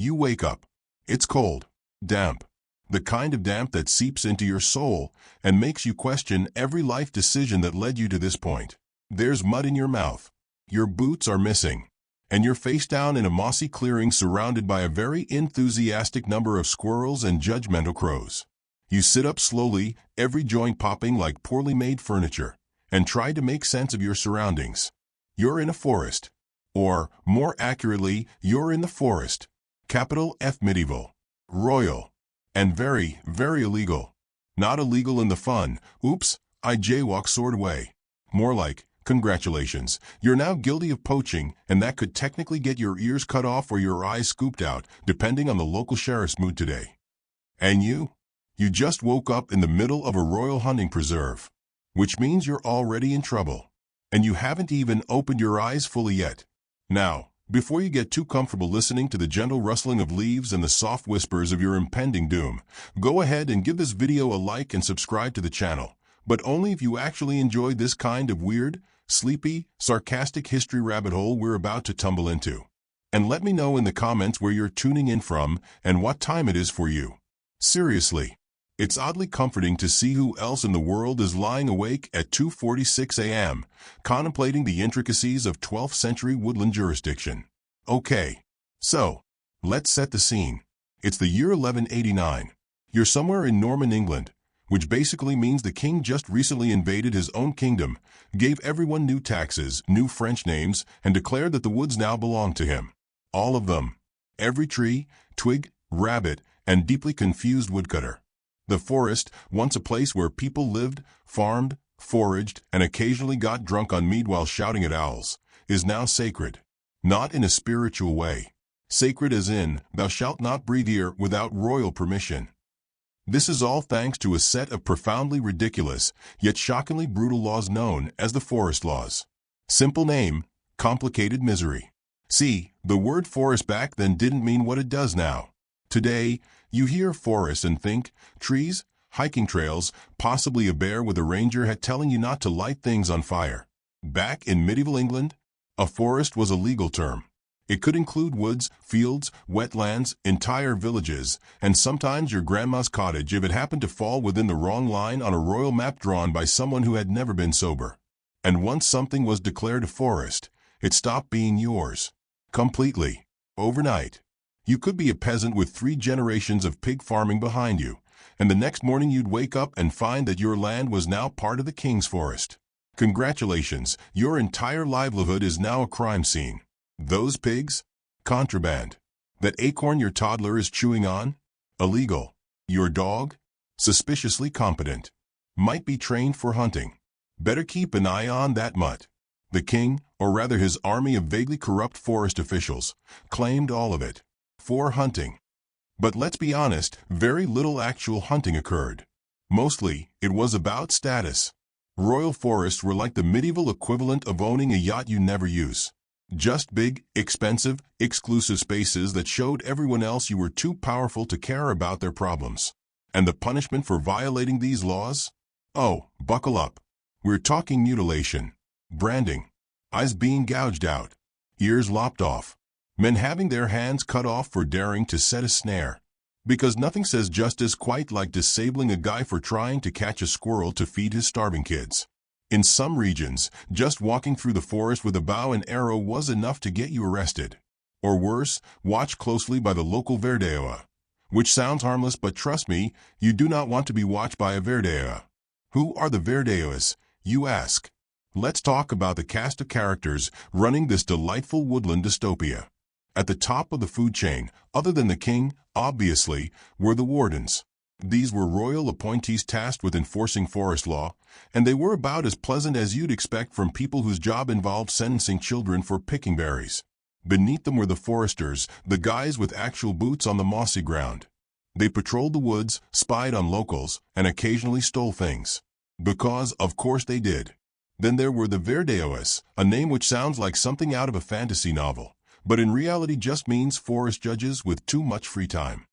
You wake up. It's cold, damp, the kind of damp that seeps into your soul and makes you question every life decision that led you to this point. There's mud in your mouth. Your boots are missing. And you're face down in a mossy clearing surrounded by a very enthusiastic number of squirrels and judgmental crows. You sit up slowly, every joint popping like poorly made furniture, and try to make sense of your surroundings. You're in a forest. Or, more accurately, you're in the forest. Capital F medieval. Royal. And very, very illegal. Not illegal in the fun, oops, I jaywalk sort of way. More like, congratulations, you're now guilty of poaching, and that could technically get your ears cut off or your eyes scooped out, depending on the local sheriff's mood today. And you? You just woke up in the middle of a royal hunting preserve, which means you're already in trouble. And you haven't even opened your eyes fully yet. Now, before you get too comfortable listening to the gentle rustling of leaves and the soft whispers of your impending doom, go ahead and give this video a like and subscribe to the channel, but only if you actually enjoy this kind of weird, sleepy, sarcastic history rabbit hole we're about to tumble into. And let me know in the comments where you're tuning in from and what time it is for you. Seriously, it's oddly comforting to see who else in the world is lying awake at 2:46 a.m., contemplating the intricacies of 12th century woodland jurisdiction. Okay, so, let's set the scene. It's the year 1189. You're somewhere in Norman England, which basically means the king just recently invaded his own kingdom, gave everyone new taxes, new French names, and declared that the woods now belonged to him. All of them. Every tree, twig, rabbit, and deeply confused woodcutter. The forest, once a place where people lived, farmed, foraged, and occasionally got drunk on mead while shouting at owls, is now sacred. Not in a spiritual way. Sacred as in, thou shalt not breathe here without royal permission. This is all thanks to a set of profoundly ridiculous, yet shockingly brutal laws known as the Forest Laws. Simple name, complicated misery. See, the word forest back then didn't mean what it does now. Today, you hear forest and think trees, hiking trails, possibly a bear with a ranger hat telling you not to light things on fire. Back in medieval England, a forest was a legal term. It could include woods, fields, wetlands, entire villages, and sometimes your grandma's cottage if it happened to fall within the wrong line on a royal map drawn by someone who had never been sober. And once something was declared a forest, it stopped being yours. Completely. Overnight. You could be a peasant with 3 generations of pig farming behind you, and the next morning you'd wake up and find that your land was now part of the king's forest. Congratulations, your entire livelihood is now a crime scene. Those pigs? Contraband. That acorn your toddler is chewing on? Illegal. Your dog? Suspiciously competent. Might be trained for hunting. Better keep an eye on that mutt. The king, or rather his army of vaguely corrupt forest officials, claimed all of it. For hunting. But let's be honest, very little actual hunting occurred. Mostly, it was about status. Royal forests were like the medieval equivalent of owning a yacht you never use. Just big, expensive, exclusive spaces that showed everyone else you were too powerful to care about their problems. And the punishment for violating these laws? Oh, buckle up. We're talking mutilation, branding, eyes being gouged out, ears lopped off, men having their hands cut off for daring to set a snare. Because nothing says justice quite like disabling a guy for trying to catch a squirrel to feed his starving kids. In some regions, just walking through the forest with a bow and arrow was enough to get you arrested. Or worse, watched closely by the local verdeoa. Which sounds harmless, but trust me, you do not want to be watched by a verdeoa. Who are the verdeoas, you ask? Let's talk about the cast of characters running this delightful woodland dystopia. At the top of the food chain, other than the king, obviously, were the wardens. These were royal appointees tasked with enforcing forest law, and they were about as pleasant as you'd expect from people whose job involved sentencing children for picking berries. Beneath them were the foresters, the guys with actual boots on the mossy ground. They patrolled the woods, spied on locals, and occasionally stole things. Because, of course they did. Then there were the verdeoas, a name which sounds like something out of a fantasy novel, but in reality just means forest judges with too much free time.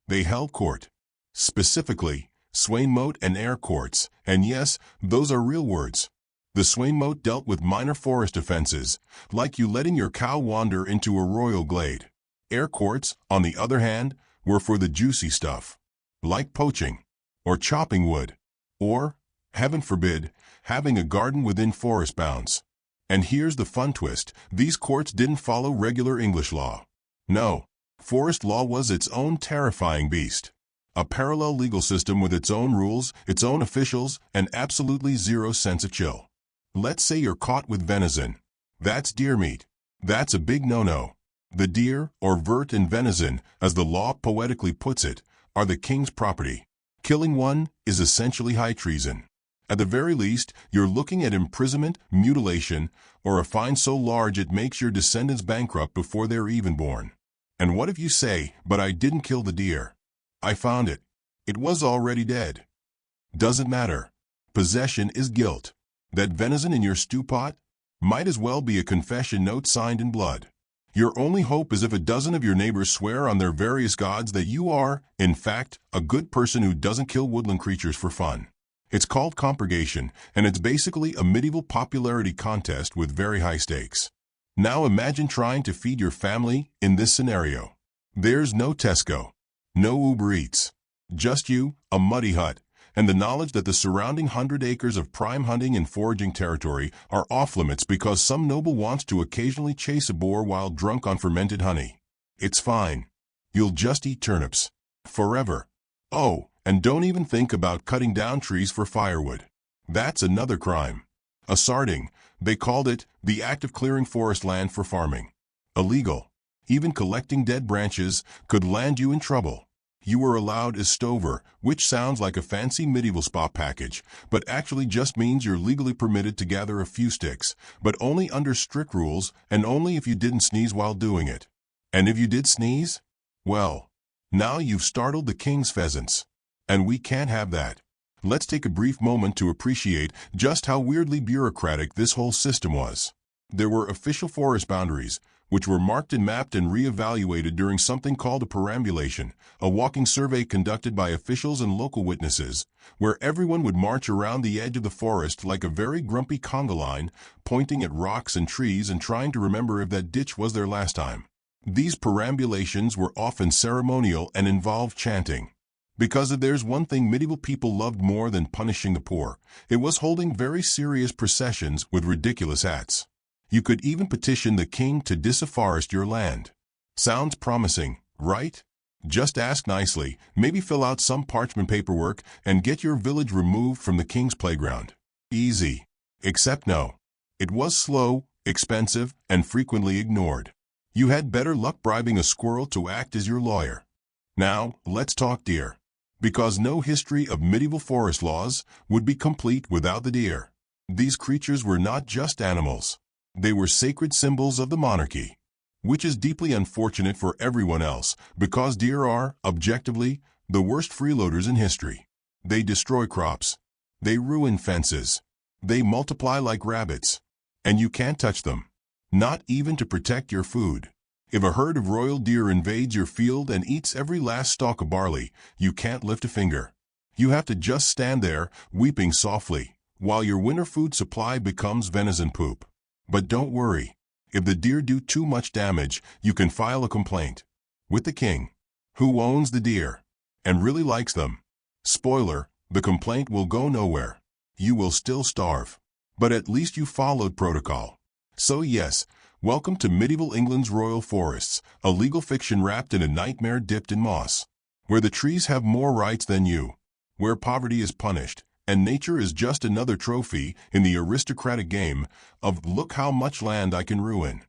They held court. Specifically, Swainmote and Eyre courts, and yes, those are real words. The Swainmote dealt with minor forest offenses, like you letting your cow wander into a royal glade. Air courts, on the other hand, were for the juicy stuff, like poaching, or chopping wood, or, heaven forbid, having a garden within forest bounds. And here's the fun twist: these courts didn't follow regular English law. No, forest law was its own terrifying beast. A parallel legal system with its own rules, its own officials, and absolutely zero sense of chill. Let's say you're caught with venison. That's deer meat. That's a big no-no. The deer, or vert in venison, as the law poetically puts it, are the king's property. Killing one is essentially high treason. At the very least, you're looking at imprisonment, mutilation, or a fine so large it makes your descendants bankrupt before they're even born. And what if you say, "But I didn't kill the deer. I found it. It was already dead"? Doesn't matter. Possession is guilt. That venison in your stew pot might as well be a confession note signed in blood. Your only hope is if a dozen of your neighbors swear on their various gods that you are, in fact, a good person who doesn't kill woodland creatures for fun. It's called compurgation, and it's basically a medieval popularity contest with very high stakes. Now imagine trying to feed your family in this scenario. There's no Tesco, no Uber Eats, just you, a muddy hut, and the knowledge that the surrounding 100 acres of prime hunting and foraging territory are off-limits because some noble wants to occasionally chase a boar while drunk on fermented honey. It's fine. You'll just eat turnips. Forever. Oh, and don't even think about cutting down trees for firewood. That's another crime. A sarding, they called it, the act of clearing forest land for farming. Illegal. Even collecting dead branches could land you in trouble. You were allowed a stover, which sounds like a fancy medieval spa package, but actually just means you're legally permitted to gather a few sticks, but only under strict rules and only if you didn't sneeze while doing it. And if you did sneeze? Well, now you've startled the king's pheasants. And we can't have that. Let's take a brief moment to appreciate just how weirdly bureaucratic this whole system was. There were official forest boundaries, which were marked and mapped and re-evaluated during something called a perambulation, a walking survey conducted by officials and local witnesses, where everyone would march around the edge of the forest like a very grumpy conga line, pointing at rocks and trees and trying to remember if that ditch was there last time. These perambulations were often ceremonial and involved chanting. Because if there's one thing medieval people loved more than punishing the poor, it was holding very serious processions with ridiculous hats. You could even petition the king to disafforest your land. Sounds promising, right? Just ask nicely, maybe fill out some parchment paperwork, and get your village removed from the king's playground. Easy. Except no. It was slow, expensive, and frequently ignored. You had better luck bribing a squirrel to act as your lawyer. Now, let's talk deer. Because no history of medieval forest laws would be complete without the deer. These creatures were not just animals. They were sacred symbols of the monarchy, which is deeply unfortunate for everyone else because deer are, objectively, the worst freeloaders in history. They destroy crops. They ruin fences. They multiply like rabbits. And you can't touch them. Not even to protect your food. If a herd of royal deer invades your field and eats every last stalk of barley, you can't lift a finger. You have to just stand there, weeping softly, while your winter food supply becomes venison poop. But don't worry. If the deer do too much damage, you can file a complaint with the king, who owns the deer and really likes them. Spoiler, the complaint will go nowhere. You will still starve. But at least you followed protocol. So yes, welcome to medieval England's royal forests, a legal fiction wrapped in a nightmare dipped in moss, where the trees have more rights than you, where poverty is punished, and nature is just another trophy in the aristocratic game of look how much land I can ruin.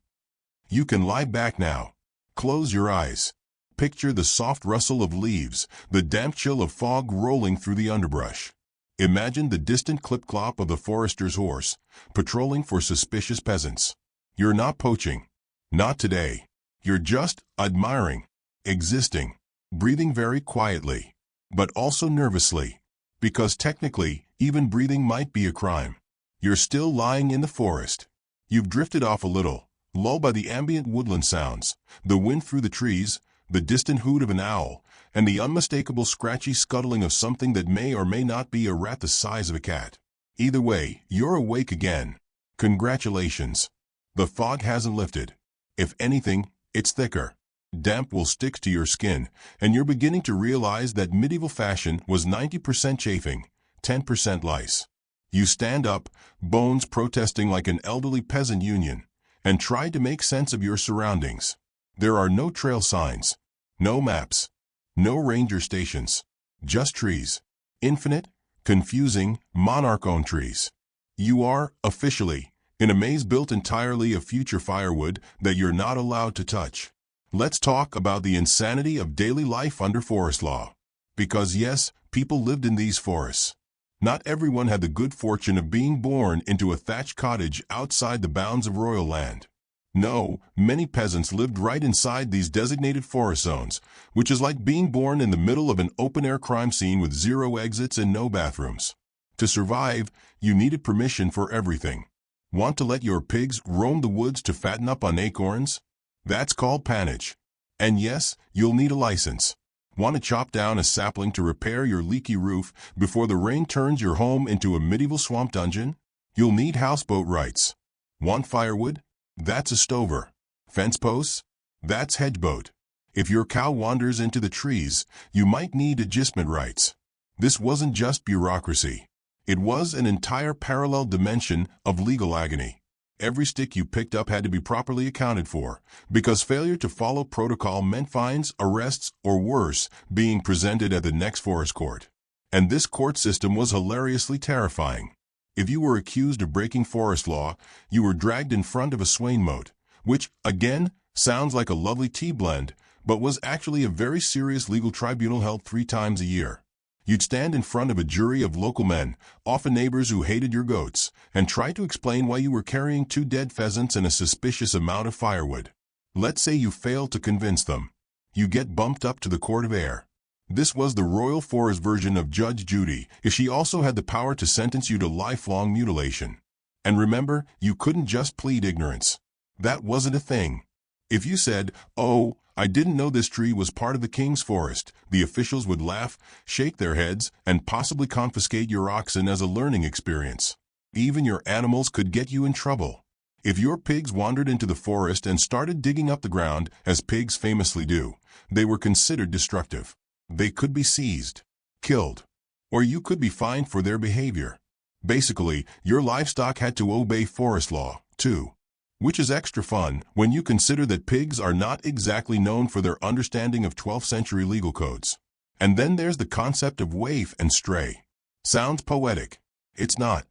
You can lie back now. Close your eyes. Picture the soft rustle of leaves, the damp chill of fog rolling through the underbrush. Imagine the distant clip-clop of the forester's horse, patrolling for suspicious peasants. You're not poaching. Not today. You're just admiring, existing, breathing very quietly, but also nervously. Because technically, even breathing might be a crime. You're still lying in the forest. You've drifted off a little, lulled by the ambient woodland sounds, the wind through the trees, the distant hoot of an owl, and the unmistakable scratchy scuttling of something that may or may not be a rat the size of a cat. Either way, you're awake again. Congratulations. The fog hasn't lifted. If anything, it's thicker. Damp will stick to your skin, and you're beginning to realize that medieval fashion was 90% chafing, 10% lice. You stand up, bones protesting like an elderly peasant union, and try to make sense of your surroundings. There are no trail signs, no maps, no ranger stations, just trees. Infinite, confusing, monarch-owned trees. You are, officially, in a maze built entirely of future firewood that you're not allowed to touch. Let's talk about the insanity of daily life under forest law. Because yes, people lived in these forests. Not everyone had the good fortune of being born into a thatched cottage outside the bounds of royal land. No, many peasants lived right inside these designated forest zones, which is like being born in the middle of an open-air crime scene with 0 exits and no bathrooms. To survive, you needed permission for everything. Want to let your pigs roam the woods to fatten up on acorns? That's called pannage. And yes, you'll need a license. Want to chop down a sapling to repair your leaky roof before the rain turns your home into a medieval swamp dungeon? You'll need houseboat rights. Want firewood? That's a stover. Fence posts? That's hedgeboat. If your cow wanders into the trees, you might need agistment rights. This wasn't just bureaucracy. It was an entire parallel dimension of legal agony. Every stick you picked up had to be properly accounted for, because failure to follow protocol meant fines, arrests, or worse, being presented at the next forest court. And this court system was hilariously terrifying. If you were accused of breaking forest law, you were dragged in front of a swain mote, which, again, sounds like a lovely tea blend, but was actually a very serious legal tribunal held 3 times a year. You'd stand in front of a jury of local men, often neighbors who hated your goats, and try to explain why you were carrying 2 dead pheasants and a suspicious amount of firewood. Let's say you fail to convince them. You get bumped up to the Court of Air. This was the Royal Forest version of Judge Judy, if she also had the power to sentence you to lifelong mutilation. And remember, you couldn't just plead ignorance. That wasn't a thing. If you said, "Oh, I didn't know this tree was part of the king's forest," the officials would laugh, shake their heads, and possibly confiscate your oxen as a learning experience. Even your animals could get you in trouble. If your pigs wandered into the forest and started digging up the ground, as pigs famously do, they were considered destructive. They could be seized, killed, or you could be fined for their behavior. Basically, your livestock had to obey forest law, too. Which is extra fun when you consider that pigs are not exactly known for their understanding of 12th century legal codes. And then there's the concept of waif and stray. Sounds poetic. It's not.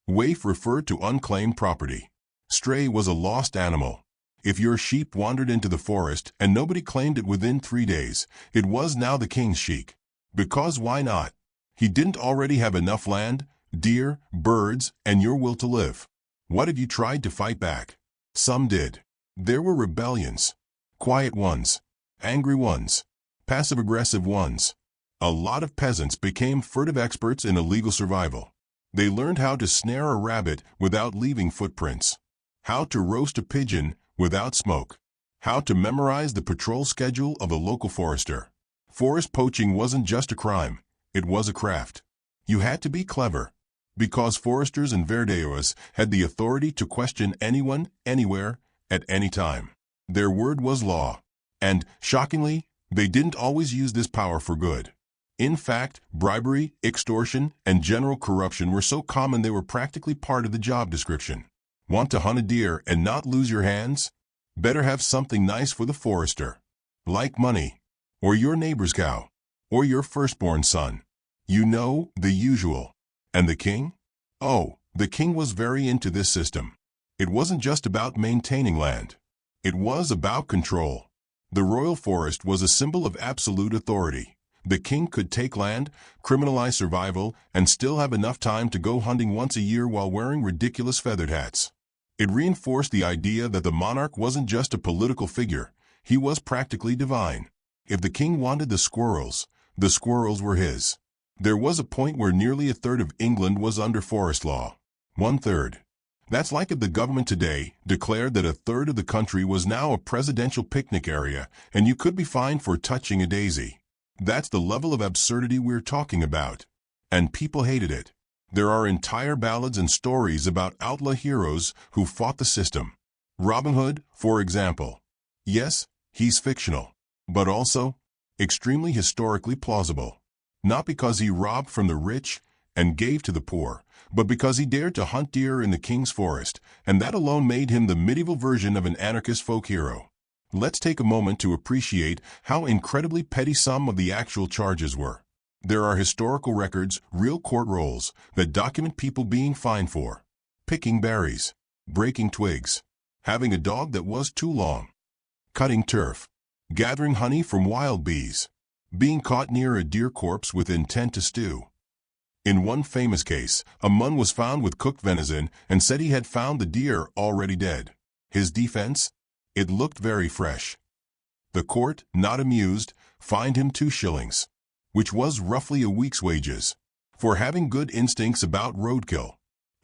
Waif referred to unclaimed property. Stray was a lost animal. If your sheep wandered into the forest and nobody claimed it within 3 days, it was now the king's sheep. Because why not? He didn't already have enough land, deer, birds, and your will to live. What if you tried to fight back? Some did. There were rebellions. Quiet ones. Angry ones. Passive-aggressive ones. A lot of peasants became furtive experts in illegal survival. They learned how to snare a rabbit without leaving footprints. How to roast a pigeon without smoke. How to memorize the patrol schedule of a local forester. Forest poaching wasn't just a crime. It was a craft. You had to be clever. Because foresters and verdeoas had the authority to question anyone, anywhere, at any time. Their word was law. And, shockingly, they didn't always use this power for good. In fact, bribery, extortion, and general corruption were so common they were practically part of the job description. Want to hunt a deer and not lose your hands? Better have something nice for the forester. Like money. Or your neighbor's cow. Or your firstborn son. You know, the usual. And the king? Oh, the king was very into this system. It wasn't just about maintaining land. It was about control. The royal forest was a symbol of absolute authority. The king could take land, criminalize survival, and still have enough time to go hunting once a year while wearing ridiculous feathered hats. It reinforced the idea that the monarch wasn't just a political figure, he was practically divine. If the king wanted the squirrels were his. There was a point where nearly a third of England was under forest law. 1/3. That's like if the government today declared that a third of the country was now a presidential picnic area and you could be fined for touching a daisy. That's the level of absurdity we're talking about. And people hated it. There are entire ballads and stories about outlaw heroes who fought the system. Robin Hood, for example. Yes, He's fictional, but also extremely historically plausible. Not because he robbed from the rich and gave to the poor, but because he dared to hunt deer in the king's forest, and that alone made him the medieval version of an anarchist folk hero. Let's take a moment to appreciate how incredibly petty some of the actual charges were. There are historical records, real court rolls, that document people being fined for picking berries, breaking twigs, having a dog that was too long, cutting turf, gathering honey from wild bees, being caught near a deer corpse with intent to stew. In one famous case, a man was found with cooked venison and said he had found the deer already dead. His defense? It looked very fresh. The court, not amused, fined him 2 shillings, which was roughly a week's wages, for having good instincts about roadkill.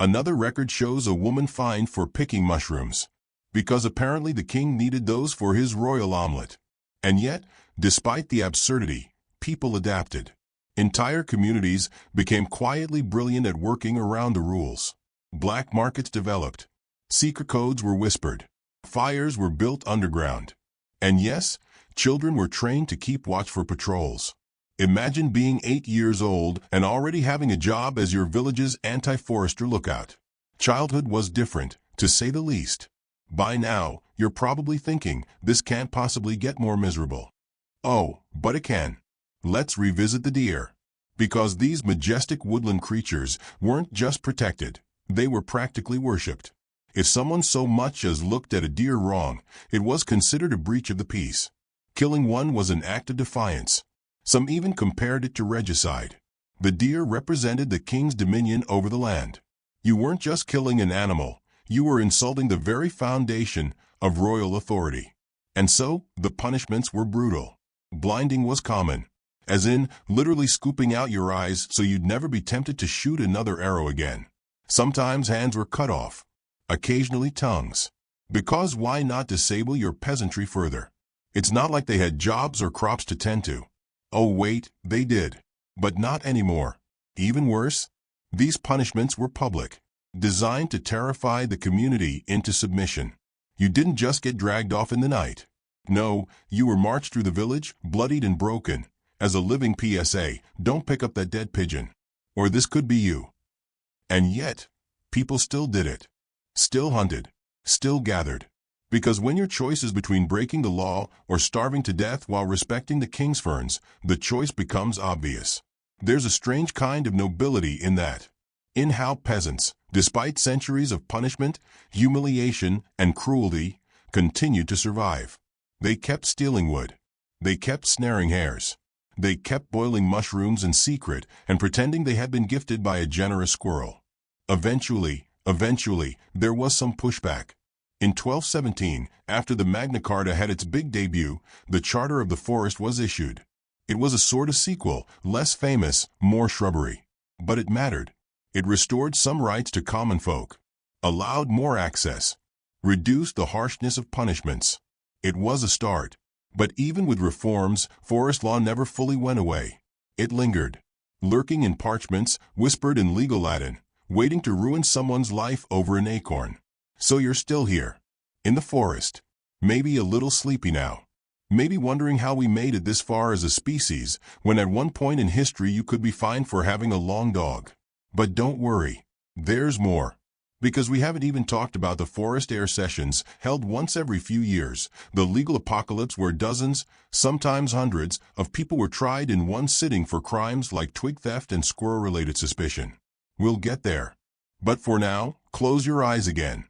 Another record shows a woman fined for picking mushrooms, because apparently the king needed those for his royal omelet. And yet, despite the absurdity, people adapted. Entire communities became quietly brilliant at working around the rules. Black markets developed. Secret codes were whispered. Fires were built underground. And yes, children were trained to keep watch for patrols. Imagine being 8 years old and already having a job as your village's anti-forester lookout. Childhood was different, to say the least. By now, you're probably thinking, this can't possibly get more miserable. Oh, but it can. Let's revisit the deer. Because these majestic woodland creatures weren't just protected, they were practically worshipped. If someone so much as looked at a deer wrong, it was considered a breach of the peace. Killing one was an act of defiance. Some even compared it to regicide. The deer represented the king's dominion over the land. You weren't just killing an animal, you were insulting the very foundation of royal authority. And so, the punishments were brutal. Blinding was common, as in literally scooping out your eyes so you'd never be tempted to shoot another arrow again. Sometimes hands were cut off, occasionally tongues. Because why not disable your peasantry further? It's not like they had jobs or crops to tend to. Oh wait, they did. But not anymore. Even worse, these punishments were public, designed to terrify the community into submission. You didn't just get dragged off in the night. No, you were marched through the village, bloodied and broken, as a living PSA, don't pick up that dead pigeon. Or this could be you. And yet, people still did it. Still hunted. Still gathered. Because when your choice is between breaking the law or starving to death while respecting the king's ferns, the choice becomes obvious. There's a strange kind of nobility in that. In how peasants, despite centuries of punishment, humiliation, and cruelty, continued to survive. They kept stealing wood. They kept snaring hares. They kept boiling mushrooms in secret and pretending they had been gifted by a generous squirrel. Eventually, there was some pushback. In 1217, after the Magna Carta had its big debut, the Charter of the Forest was issued. It was a sort of sequel, less famous, more shrubbery. But it mattered. It restored some rights to common folk, allowed more access, reduced the harshness of punishments. It was a start. But even with reforms, forest law never fully went away. It lingered, lurking in parchments, whispered in legal Latin, waiting to ruin someone's life over an acorn. So you're still here, in the forest, maybe a little sleepy now, maybe wondering how we made it this far as a species, when at one point in history you could be fined for having a long dog. But don't worry, there's more. Because we haven't even talked about the forest air sessions held once every few years, the legal apocalypse where dozens, sometimes hundreds, of people were tried in one sitting for crimes like twig theft and squirrel-related suspicion. We'll get there. But for now, close your eyes again.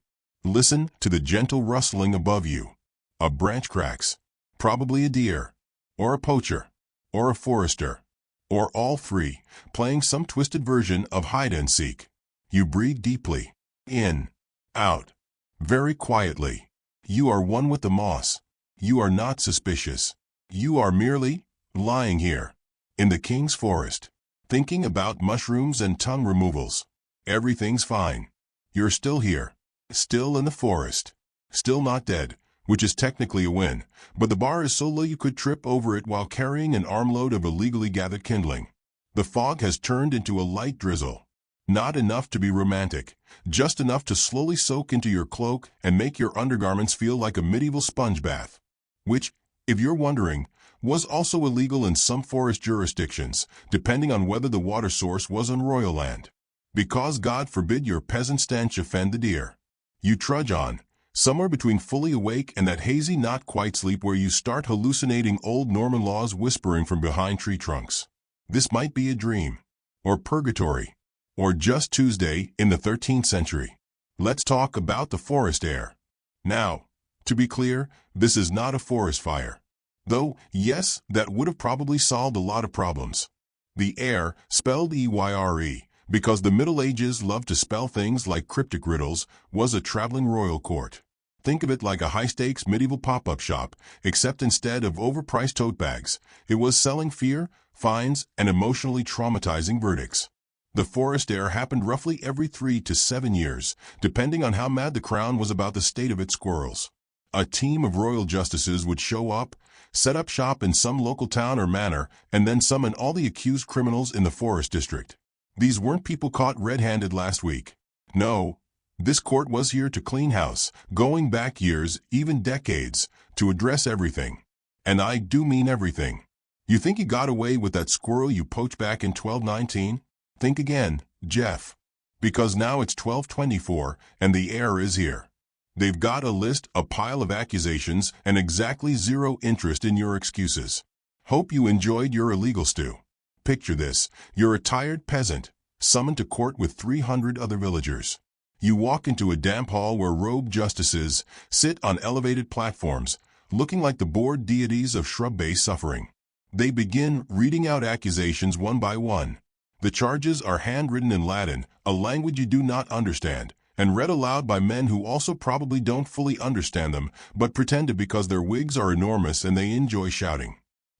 Listen to the gentle rustling above you. A branch cracks. Probably a deer, or a poacher, or a forester, or all three, playing some twisted version of hide-and-seek. You breathe deeply. In, out, very quietly. You are one with the moss. You are not suspicious. You are merely lying here, in the king's forest, thinking about mushrooms and tongue removals. Everything's fine. You're still here, still in the forest, still not dead, which is technically a win, but the bar is so low you could trip over it while carrying an armload of illegally gathered kindling. The fog has turned into a light drizzle. Not enough to be romantic, just enough to slowly soak into your cloak and make your undergarments feel like a medieval sponge bath. Which, If you're wondering, was also illegal in some forest jurisdictions, depending on whether the water source was on royal land. Because God forbid your peasant stench offend the deer. You trudge on, somewhere between fully awake and that hazy not quite sleep where you start hallucinating old Norman laws whispering from behind tree trunks. This might be a dream, or purgatory, or just Tuesday in the 13th century. Let's talk about the forest air. Now, to be clear, this is not a forest fire. Though, yes, that would have probably solved a lot of problems. The air, spelled E-Y-R-E, because the Middle Ages loved to spell things like cryptic riddles, was a traveling royal court. Think of it like a high-stakes medieval pop-up shop, except instead of overpriced tote bags, it was selling fear, fines, and emotionally traumatizing verdicts. The forest air happened roughly every 3 to 7 years, depending on how mad the crown was about the state of its squirrels. A team of royal justices would show up, set up shop in some local town or manor, and then summon all the accused criminals in the forest district. These weren't people caught red-handed last week. No, this court was here to clean house, going back years, even decades, to address everything. And I do mean everything. You think you got away with that squirrel you poached back in 1219? Think again, Jeff. Because now it's 1224, and the heir is here. They've got a list, a pile of accusations, and exactly zero interest in your excuses. Hope you enjoyed your illegal stew. Picture this, you're a tired peasant, summoned to court with 300 other villagers. You walk into a damp hall where robed justices sit on elevated platforms, looking like the bored deities of shrub-based suffering. They begin reading out accusations one by one. The charges are handwritten in Latin, a language you do not understand, and read aloud by men who also probably don't fully understand them, but pretend to because their wigs are enormous and they enjoy shouting.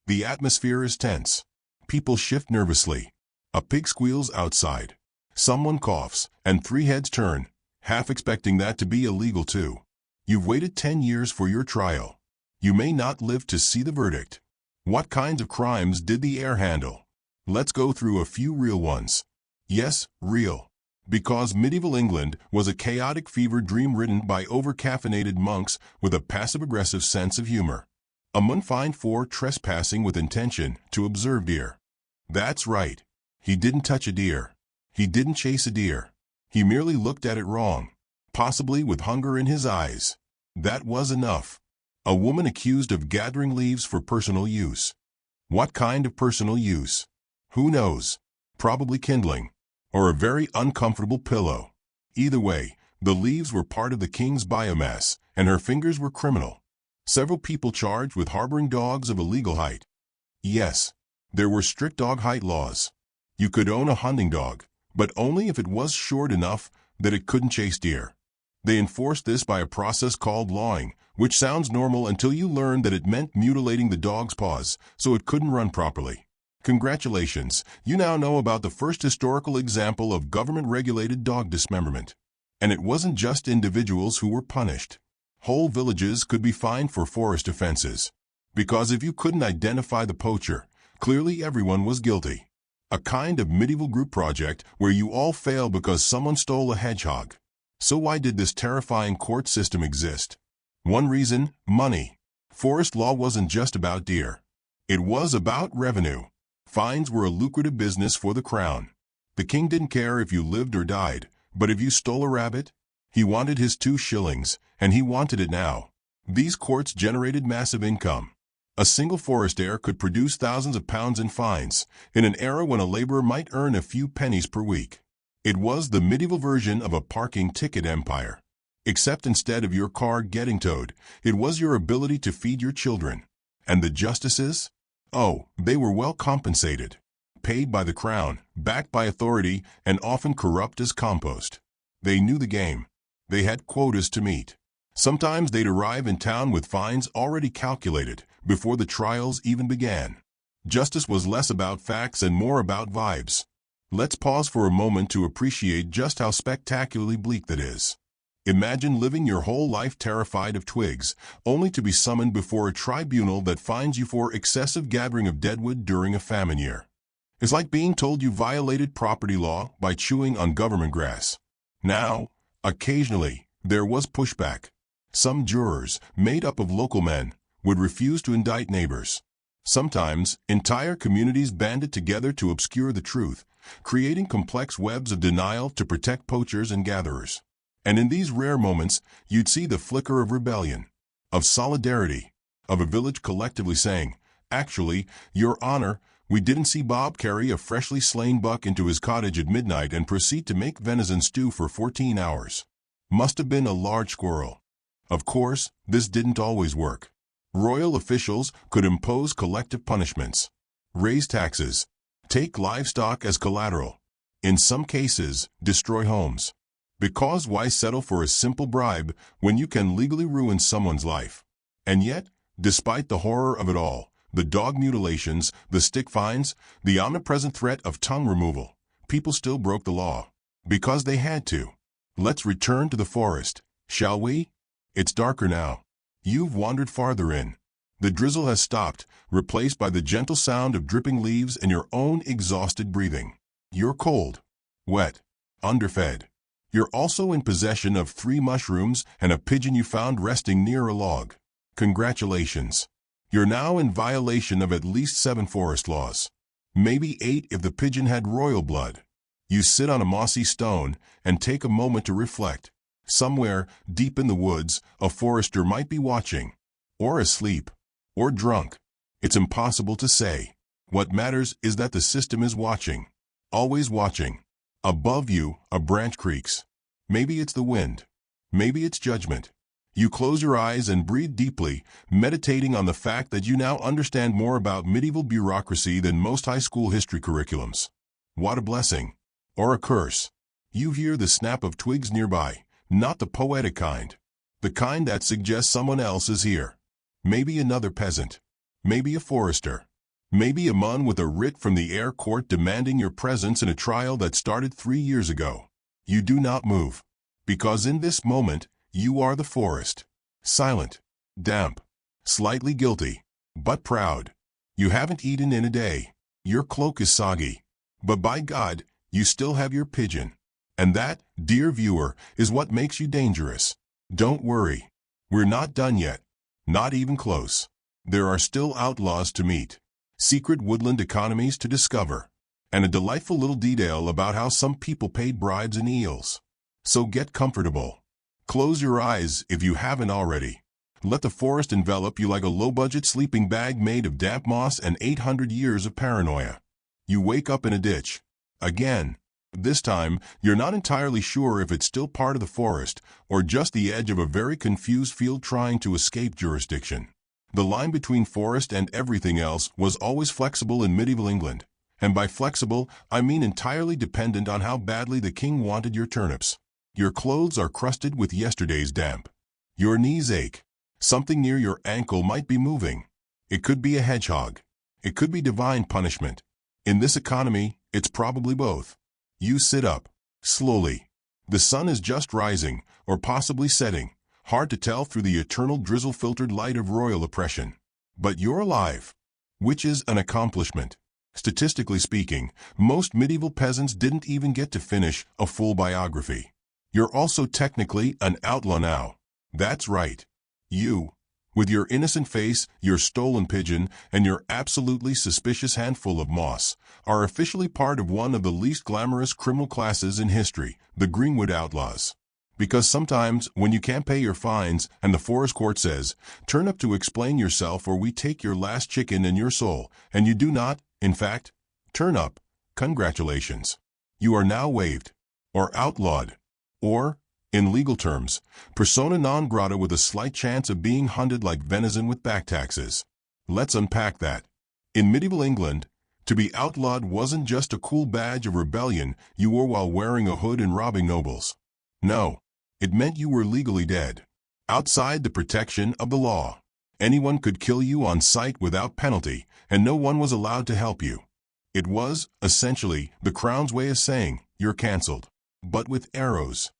The atmosphere is tense. People shift nervously. A pig squeals outside. Someone coughs, and 3 heads turn, half expecting that to be illegal too. You've waited 10 years for your trial. You may not live to see the verdict. What kinds of crimes did the heir handle? Let's go through a few real ones. Yes, real. Because medieval England was a chaotic fever dream written by over-caffeinated monks with a passive-aggressive sense of humor. A man fined for trespassing with intention to observe deer. That's right. He didn't touch a deer. He didn't chase a deer. He merely looked at it wrong, possibly with hunger in his eyes. That was enough. A woman accused of gathering leaves for personal use. What kind of personal use? Who knows? Probably kindling. Or a very uncomfortable pillow. Either way, the leaves were part of the king's biomass, and her fingers were criminal. Several people charged with harboring dogs of illegal height. Yes, there were strict dog height laws. You could own a hunting dog, but only if it was short enough that it couldn't chase deer. They enforced this by a process called lawing, which sounds normal until you learn that it meant mutilating the dog's paws so it couldn't run properly. Congratulations, you now know about the first historical example of government-regulated dog dismemberment. And it wasn't just individuals who were punished. Whole villages could be fined for forest offenses. Because if you couldn't identify the poacher, clearly everyone was guilty. A kind of medieval group project where you all fail because someone stole a hedgehog. So why did this terrifying court system exist? One reason, money. Forest law wasn't just about deer. It was about revenue. Fines were a lucrative business for the crown. The king didn't care if you lived or died, but if you stole a rabbit, he wanted his 2 shillings, and he wanted it now. These courts generated massive income. A single forest heir could produce thousands of pounds in fines, in an era when a laborer might earn a few pennies per week. It was the medieval version of a parking ticket empire. Except instead of your car getting towed, it was your ability to feed your children. And the justices? Oh, they were well compensated. Paid by the crown, backed by authority, and often corrupt as compost. They knew the game. They had quotas to meet. Sometimes they'd arrive in town with fines already calculated before the trials even began. Justice was less about facts and more about vibes. Let's pause for a moment to appreciate just how spectacularly bleak that is. Imagine living your whole life terrified of twigs, only to be summoned before a tribunal that fines you for excessive gathering of deadwood during a famine year. It's like being told you violated property law by chewing on government grass. Now, occasionally, there was pushback. Some jurors, made up of local men, would refuse to indict neighbors. Sometimes, entire communities banded together to obscure the truth, creating complex webs of denial to protect poachers and gatherers. And in these rare moments, you'd see the flicker of rebellion, of solidarity, of a village collectively saying, "Actually, Your Honor, we didn't see Bob carry a freshly slain buck into his cottage at midnight and proceed to make venison stew for 14 hours. Must have been a large squirrel." Of course, this didn't always work. Royal officials could impose collective punishments, raise taxes, take livestock as collateral, in some cases, destroy homes. Because why settle for a simple bribe when you can legally ruin someone's life? And yet, despite the horror of it all, the dog mutilations, the stick fines, the omnipresent threat of tongue removal, people still broke the law. Because they had to. Let's return to the forest, shall we? It's darker now. You've wandered farther in. The drizzle has stopped, replaced by the gentle sound of dripping leaves and your own exhausted breathing. You're cold, wet, underfed. You're also in possession of 3 mushrooms and a pigeon you found resting near a log. Congratulations. You're now in violation of at least 7 forest laws. Maybe 8 if the pigeon had royal blood. You sit on a mossy stone and take a moment to reflect. Somewhere, deep in the woods, a forester might be watching. Or asleep. Or drunk. It's impossible to say. What matters is that the system is watching. Always watching. Above you, a branch creaks. Maybe it's the wind. Maybe it's judgment. You close your eyes and breathe deeply, meditating on the fact that you now understand more about medieval bureaucracy than most high school history curriculums. What a blessing. Or a curse. You hear the snap of twigs nearby, not the poetic kind. The kind that suggests someone else is here. Maybe another peasant. Maybe a forester. Maybe a man with a writ from the Eyre Court demanding your presence in a trial that started 3 years ago. You do not move. Because in this moment, you are the forest. Silent. Damp. Slightly guilty. But proud. You haven't eaten in a day. Your cloak is soggy. But by God, you still have your pigeon. And that, dear viewer, is what makes you dangerous. Don't worry. We're not done yet. Not even close. There are still outlaws to meet. Secret woodland economies to discover. And a delightful little detail about how some people paid bribes in eels. So get comfortable. Close your eyes if you haven't already. Let the forest envelop you like a low-budget sleeping bag made of damp moss and 800 years of paranoia. You wake up in a ditch. Again. This time, you're not entirely sure if it's still part of the forest or just the edge of a very confused field trying to escape jurisdiction. The line between forest and everything else was always flexible in medieval England. And by flexible, I mean entirely dependent on how badly the king wanted your turnips. Your clothes are crusted with yesterday's damp. Your knees ache. Something near your ankle might be moving. It could be a hedgehog. It could be divine punishment. In this economy, it's probably both. You sit up. Slowly. The sun is just rising, or possibly setting. Hard to tell through the eternal drizzle-filtered light of royal oppression. But you're alive. Which is an accomplishment. Statistically speaking, most medieval peasants didn't even get to finish a full biography. You're also technically an outlaw now. That's right. You. With your innocent face, your stolen pigeon, and your absolutely suspicious handful of moss, are officially part of one of the least glamorous criminal classes in history, the Greenwood Outlaws. Because sometimes, when you can't pay your fines, and the forest court says, "Turn up to explain yourself or we take your last chicken and your soul," and you do not, in fact, turn up, congratulations. You are now waived, or outlawed, or, in legal terms, persona non grata with a slight chance of being hunted like venison with back taxes. Let's unpack that. In medieval England, to be outlawed wasn't just a cool badge of rebellion you wore while wearing a hood and robbing nobles. No, it meant you were legally dead. Outside the protection of the law. Anyone could kill you on sight without penalty, and no one was allowed to help you. It was, essentially, the crown's way of saying, you're cancelled. But with arrows.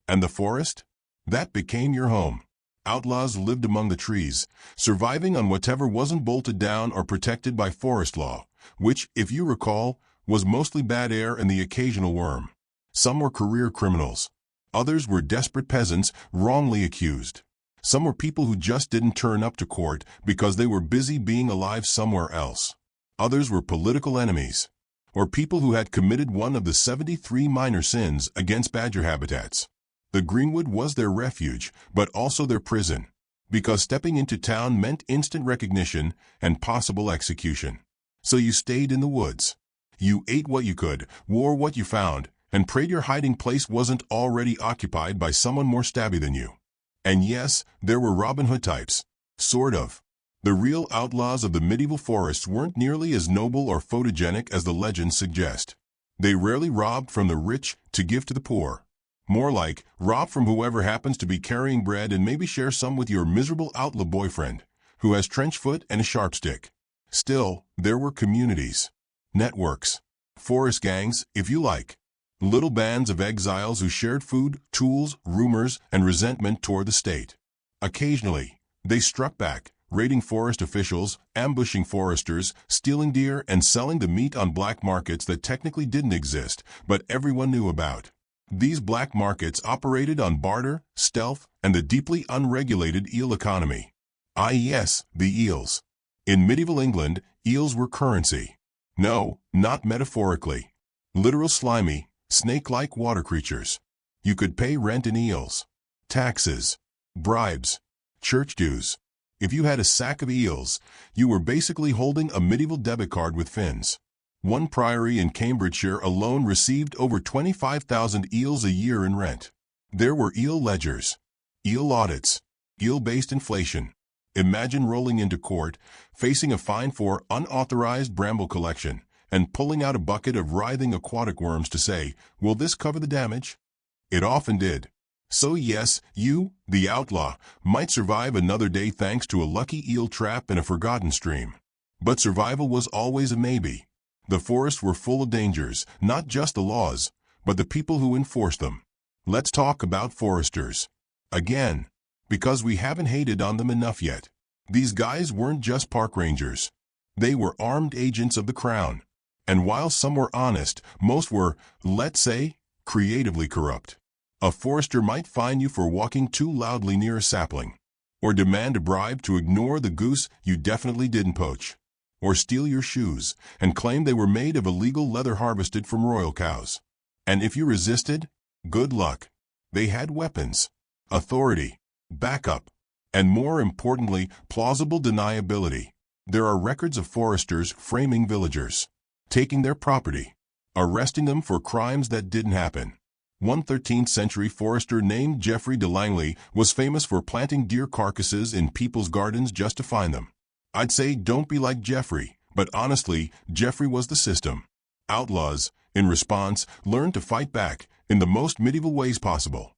And the forest? That became your home. Outlaws lived among the trees, surviving on whatever wasn't bolted down or protected by forest law, which, if you recall, was mostly bad air and the occasional worm. Some were career criminals. Others were desperate peasants wrongly accused. Some were people who just didn't turn up to court because they were busy being alive somewhere else. Others were political enemies, or people who had committed one of the 73 minor sins against badger habitats. The Greenwood was their refuge, but also their prison, because stepping into town meant instant recognition and possible execution. So you stayed in the woods. You ate what you could, wore what you found, and prayed your hiding place wasn't already occupied by someone more stabby than you. And yes, there were Robin Hood types. Sort of. The real outlaws of the medieval forests weren't nearly as noble or photogenic as the legends suggest. They rarely robbed from the rich to give to the poor. More like, rob from whoever happens to be carrying bread and maybe share some with your miserable outlaw boyfriend, who has trench foot and a sharp stick. Still, there were communities. Networks. Forest gangs, if you like. Little bands of exiles who shared food, tools, rumors, and resentment toward the state. Occasionally, they struck back, raiding forest officials, ambushing foresters, stealing deer, and selling the meat on black markets that technically didn't exist, but everyone knew about. These black markets operated on barter, stealth, and the deeply unregulated eel economy. Yes, the eels. In medieval England, eels were currency. No, not metaphorically. Literal slimy, snake-like water creatures. You could pay rent in eels, taxes, bribes, church dues. If you had a sack of eels, you were basically holding a medieval debit card with fins. One priory in Cambridgeshire alone received over 25,000 eels a year in rent. There were eel ledgers, eel audits, eel-based inflation. Imagine rolling into court, facing a fine for unauthorized bramble collection, and pulling out a bucket of writhing aquatic worms to say, "Will this cover the damage?" It often did. So yes, you, the outlaw, might survive another day thanks to a lucky eel trap in a forgotten stream. But survival was always a maybe. The forests were full of dangers, not just the laws, but the people who enforced them. Let's talk about foresters. Again, because we haven't hated on them enough yet. These guys weren't just park rangers. They were armed agents of the crown. And while some were honest, most were, let's say, creatively corrupt. A forester might fine you for walking too loudly near a sapling, or demand a bribe to ignore the goose you definitely didn't poach, or steal your shoes and claim they were made of illegal leather harvested from royal cows. And if you resisted, good luck. They had weapons, authority, backup, and more importantly, plausible deniability. There are records of foresters framing villagers, taking their property, arresting them for crimes that didn't happen. One 13th-century forester named Geoffrey de Langley was famous for planting deer carcasses in people's gardens just to find them. I'd say don't be like Geoffrey, but honestly, Geoffrey was the system. Outlaws, in response, learned to fight back in the most medieval ways possible.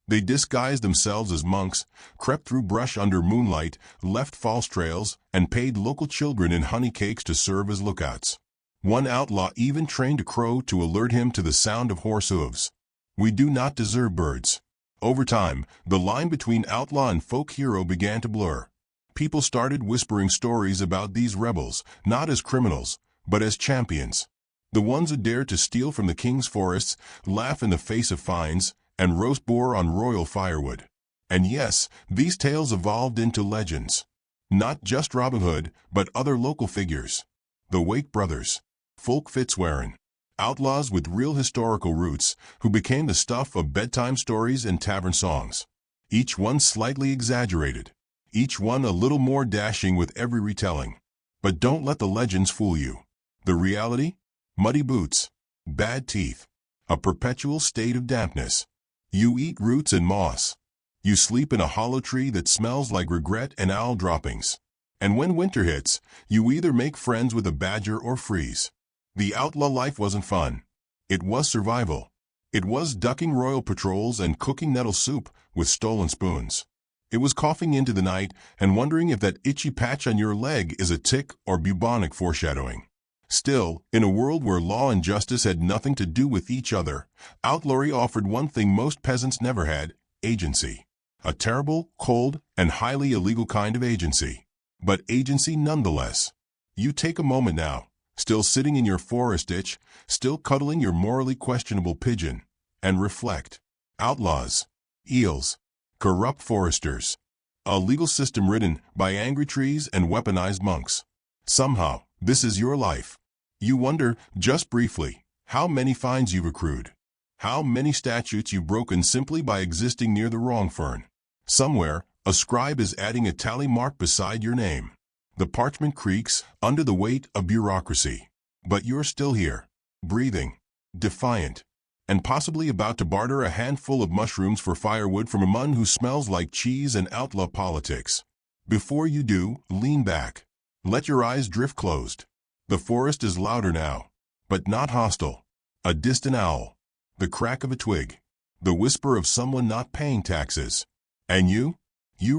They disguised themselves as monks, crept through brush under moonlight, left false trails, and paid local children in honey cakes to serve as lookouts. One outlaw even trained a crow to alert him to the sound of horse hooves. We do not deserve birds. Over time, the line between outlaw and folk hero began to blur. People started whispering stories about these rebels, not as criminals, but as champions. The ones who dared to steal from the king's forests, laugh in the face of fines, and roast boar on royal firewood. And yes, these tales evolved into legends. Not just Robin Hood, but other local figures. The Wake brothers, Fulk Fitzwarren, outlaws with real historical roots who became the stuff of bedtime stories and tavern songs. Each one slightly exaggerated, each one a little more dashing with every retelling. But don't let the legends fool you. The reality? Muddy boots, bad teeth, a perpetual state of dampness. You eat roots and moss. You sleep in a hollow tree that smells like regret and owl droppings. And when winter hits, you either make friends with a badger or freeze. The outlaw life wasn't fun. It was survival. It was ducking royal patrols and cooking nettle soup with stolen spoons. It was coughing into the night and wondering if that itchy patch on your leg is a tick or bubonic foreshadowing. Still, in a world where law and justice had nothing to do with each other, outlawry offered one thing most peasants never had: agency. A terrible, cold, and highly illegal kind of agency. But agency nonetheless. You take a moment now, still sitting in your forest ditch, still cuddling your morally questionable pigeon, and reflect. Outlaws, eels, corrupt foresters. A legal system ridden by angry trees and weaponized monks. Somehow, this is your life. You wonder, just briefly, how many fines you've accrued. How many statutes you've broken simply by existing near the wrong fern. Somewhere, a scribe is adding a tally mark beside your name. The parchment creaks under the weight of bureaucracy. But you're still here, breathing, defiant, and possibly about to barter a handful of mushrooms for firewood from a man who smells like cheese and outlaw politics. Before you do, lean back. Let your eyes drift closed. The forest is louder now, but not hostile. A distant owl, the crack of a twig, the whisper of someone not paying taxes. And you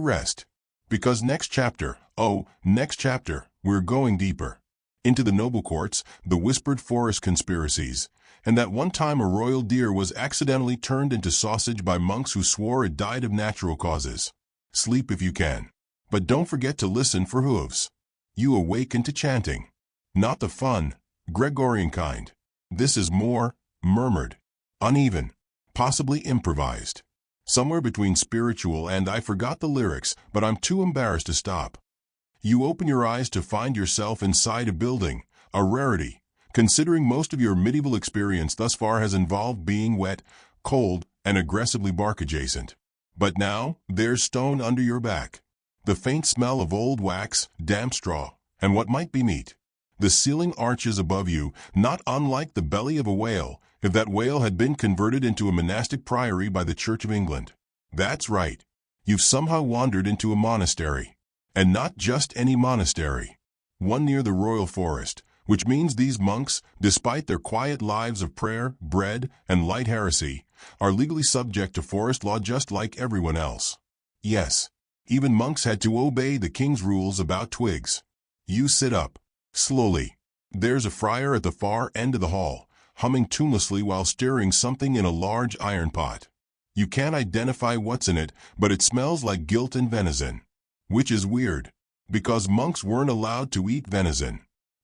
rest. Because next chapter, we're going deeper. Into the noble courts, the whispered forest conspiracies, and that one time a royal deer was accidentally turned into sausage by monks who swore it died of natural causes. Sleep if you can. But don't forget to listen for hooves. You awaken to chanting. Not the fun, Gregorian kind. This is more, murmured, uneven, possibly improvised. Somewhere between spiritual and I forgot the lyrics, but I'm too embarrassed to stop. You open your eyes to find yourself inside a building, a rarity, considering most of your medieval experience thus far has involved being wet, cold, and aggressively bark-adjacent. But now, there's stone under your back. The faint smell of old wax, damp straw, and what might be meat. The ceiling arches above you, not unlike the belly of a whale, if that whale had been converted into a monastic priory by the Church of England. That's right. You've somehow wandered into a monastery. And not just any monastery. One near the royal forest, which means these monks, despite their quiet lives of prayer, bread, and light heresy, are legally subject to forest law just like everyone else. Yes, even monks had to obey the king's rules about twigs. You sit up. Slowly. There's a friar at the far end of the hall, humming tunelessly while stirring something in a large iron pot. You can't identify what's in it, but it smells like guilt and venison. Which is weird, because monks weren't allowed to eat venison.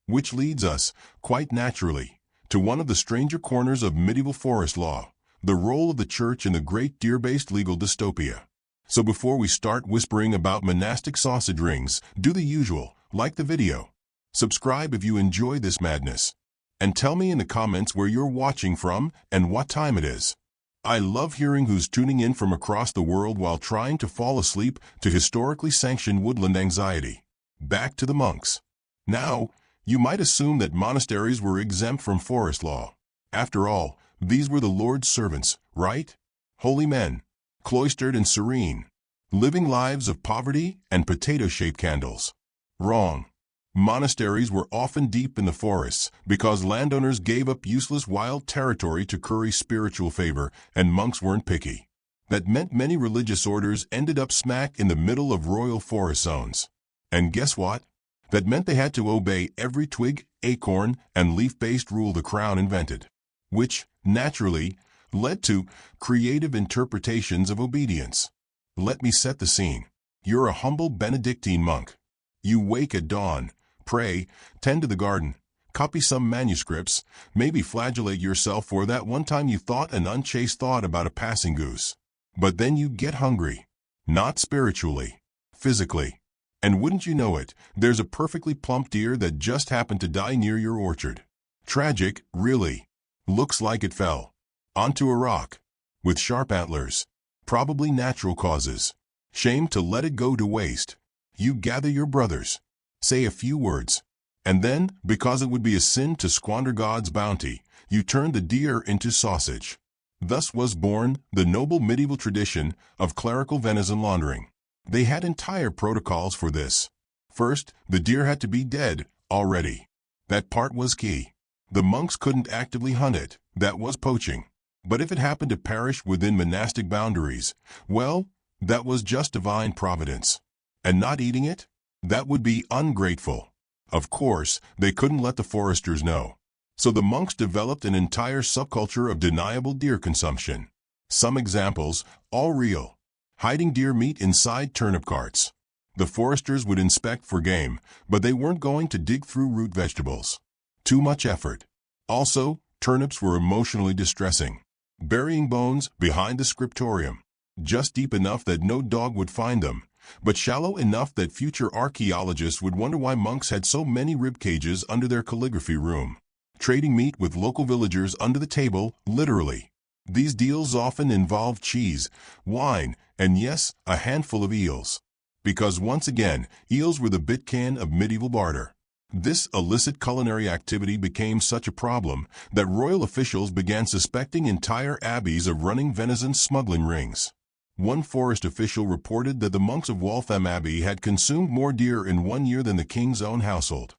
Which leads us, quite naturally, to one of the stranger corners of medieval forest law, the role of the church in the great deer-based legal dystopia. So before we start whispering about monastic sausage rings, do the usual, like the video. Subscribe if you enjoy this madness. And tell me in the comments where you're watching from and what time it is. I love hearing who's tuning in from across the world while trying to fall asleep to historically sanctioned woodland anxiety. Back to the monks. Now, you might assume that monasteries were exempt from forest law. After all, these were the Lord's servants, right? Holy men, cloistered and serene, living lives of poverty and potato-shaped candles. Wrong. Monasteries were often deep in the forests because landowners gave up useless wild territory to curry spiritual favor, and monks weren't picky. That meant many religious orders ended up smack in the middle of royal forest zones. And guess what? That meant they had to obey every twig, acorn, and leaf-based rule the crown invented. Which, naturally, led to creative interpretations of obedience. Let me set the scene. You're a humble Benedictine monk. You wake at dawn, pray, tend to the garden, copy some manuscripts, maybe flagellate yourself for that one time you thought an unchaste thought about a passing goose. But then you get hungry. Not spiritually, physically. And wouldn't you know it, there's a perfectly plump deer that just happened to die near your orchard. Tragic, really. Looks like it fell onto a rock, with sharp antlers. Probably natural causes. Shame to let it go to waste. You gather your brothers, say a few words, and then, because it would be a sin to squander God's bounty, you turn the deer into sausage. Thus was born the noble medieval tradition of clerical venison laundering. They had entire protocols for this. First, the deer had to be dead already. That part was key. The monks couldn't actively hunt it, that was poaching. But if it happened to perish within monastic boundaries, well, that was just divine providence. And not eating it? That would be ungrateful. Of course, they couldn't let the foresters know. So the monks developed an entire subculture of deniable deer consumption. Some examples, all real. Hiding deer meat inside turnip carts. The foresters would inspect for game, but they weren't going to dig through root vegetables. Too much effort. Also, turnips were emotionally distressing. Burying bones behind the scriptorium, just deep enough that no dog would find them, but shallow enough that future archaeologists would wonder why monks had so many rib cages under their calligraphy room. Trading meat with local villagers under the table, literally. These deals often involved cheese, wine, and yes, a handful of eels. Because once again, eels were the bitcoin of medieval barter. This illicit culinary activity became such a problem that royal officials began suspecting entire abbeys of running venison smuggling rings. One forest official reported that the monks of Waltham Abbey had consumed more deer in 1 year than the king's own household.